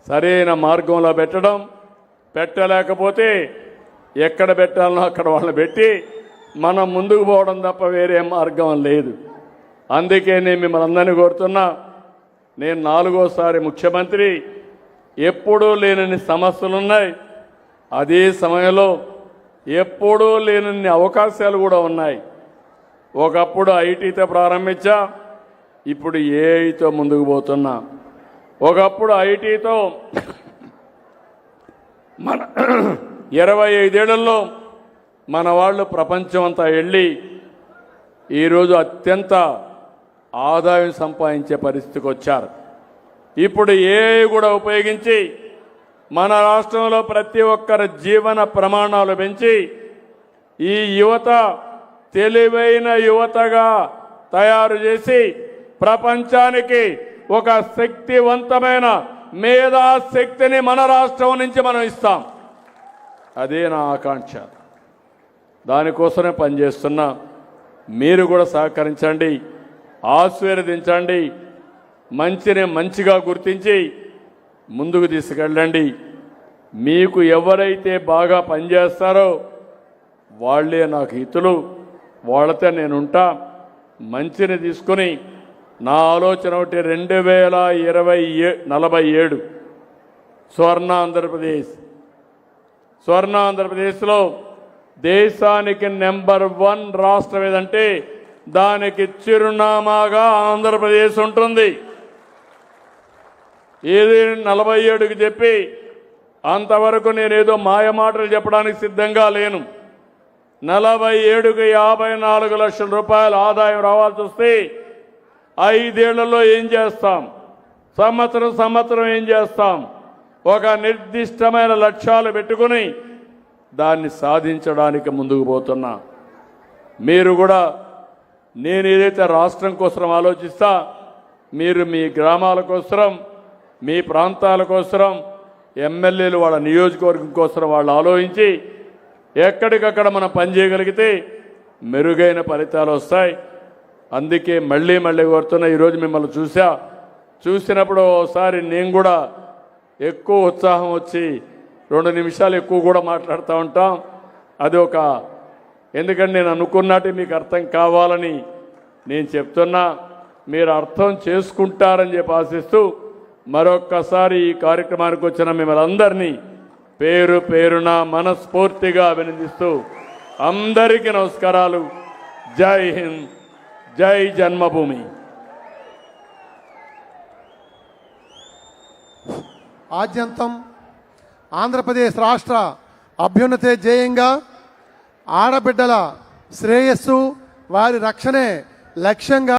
సరైన మార్గంలో పెట్టలేకపోతే ఎక్కడ పెట్టాలనో అక్కడ వాళ్ళని పెట్టి మనం ముందుకు పోవడం తప్ప వేరే మార్గం లేదు. అందుకే నేను మిమ్మల్ని అందరినీ కోరుతున్నా, నేను 4వసారి ముఖ్యమంత్రి. ఎప్పుడూ లేనన్ని సమస్యలున్నాయి. అదే సమయంలో ఎప్పుడూ లేనన్ని అవకాశాలు కూడా ఉన్నాయి. ఒకప్పుడు ఐటీతో ప్రారంభించా, ఇప్పుడు ఏఐతో ముందుకు పోతున్నా. ఒకప్పుడు ఐటీతో మన 25 ఏళ్లలో మన వాళ్ళు ప్రపంచం అంతా వెళ్ళి ఈరోజు అత్యంత ఆదాయం సంపాదించే పరిస్థితికి వచ్చారు. ఇప్పుడు ఏఐ కూడా ఉపయోగించి మన రాష్ట్రంలో ప్రతి ఒక్కరి జీవన ప్రమాణాలు పెంచి ఈ యువత తెలివైన యువతగా తయారు చేసి ప్రపంచానికి ఒక శక్తివంతమైన మేధాశక్తిని మన రాష్ట్రం నుంచి మనం ఇస్తాం. అదే నా ఆకాంక్ష. దానికోసమే పనిచేస్తున్నా. మీరు కూడా సహకరించండి, ఆశీర్వదించండి, మంచిని మంచిగా గుర్తించి ముందుకు తీసుకెళ్ళండి. మీకు ఎవరైతే బాగా పనిచేస్తారో వాళ్ళే నాకు హితులు, వాళ్ళతో నేనుంటా. మంచిని తీసుకుని నా ఆలోచన ఒకటి 2047 స్వర్ణ ఆంధ్రప్రదేశ్లో దేశానికి నెంబర్ 1 రాష్ట్రం ఏదంటే దానికి చిరునామాగా ఆంధ్రప్రదేశ్ ఉంటుంది. ఏది 47కి చెప్పి అంతవరకు నేనేదో మాయమాటలు చెప్పడానికి సిద్ధంగా లేను. 47కి 54 లక్షల రూపాయల ఆదాయం రావాల్సి వస్తే 5 ఏళ్లలో ఏం చేస్తాం, సంవత్సరం ఏం చేస్తాం, ఒక నిర్దిష్టమైన లక్ష్యాలు పెట్టుకుని దాన్ని సాధించడానికి ముందుకు పోతున్నా. మీరు కూడా నేను ఏదైతే రాష్ట్రం కోసం ఆలోచిస్తా, మీరు మీ గ్రామాల కోసం, మీ ప్రాంతాల కోసం, ఎమ్మెల్యేలు వాళ్ళ నియోజకవర్గం కోసం వాళ్ళు ఆలోచించి ఎక్కడికక్కడ మనం పనిచేయగలిగితే మెరుగైన ఫలితాలు వస్తాయి. అందుకే మళ్ళీ కోరుతున్నా. ఈరోజు మిమ్మల్ని చూసినప్పుడు ఒకసారి నేను కూడా ఎక్కువ ఉత్సాహం వచ్చి 2 నిమిషాలు ఎక్కువ కూడా మాట్లాడుతూ ఉంటాం. అది ఎందుకంటే నేను అనుకున్నట్టు మీకు అర్థం కావాలని నేను చెప్తున్నా. మీరు అర్థం చేసుకుంటారని చెప్పి ఆశిస్తూ మరొక్కసారి ఈ కార్యక్రమానికి వచ్చిన మిమ్మల్ని అందరినీ పేరు పేరున మనస్ఫూర్తిగా అభినందిస్తూ అందరికీ నమస్కారాలు. జై హింద్, జై జన్మభూమి. ఆద్యంతం ఆంధ్రప్రదేశ్ రాష్ట్ర అభ్యున్నతే ధ్యేయంగా ఆడబిడ్డల శ్రేయస్సు, వారి రక్షణే లక్ష్యంగా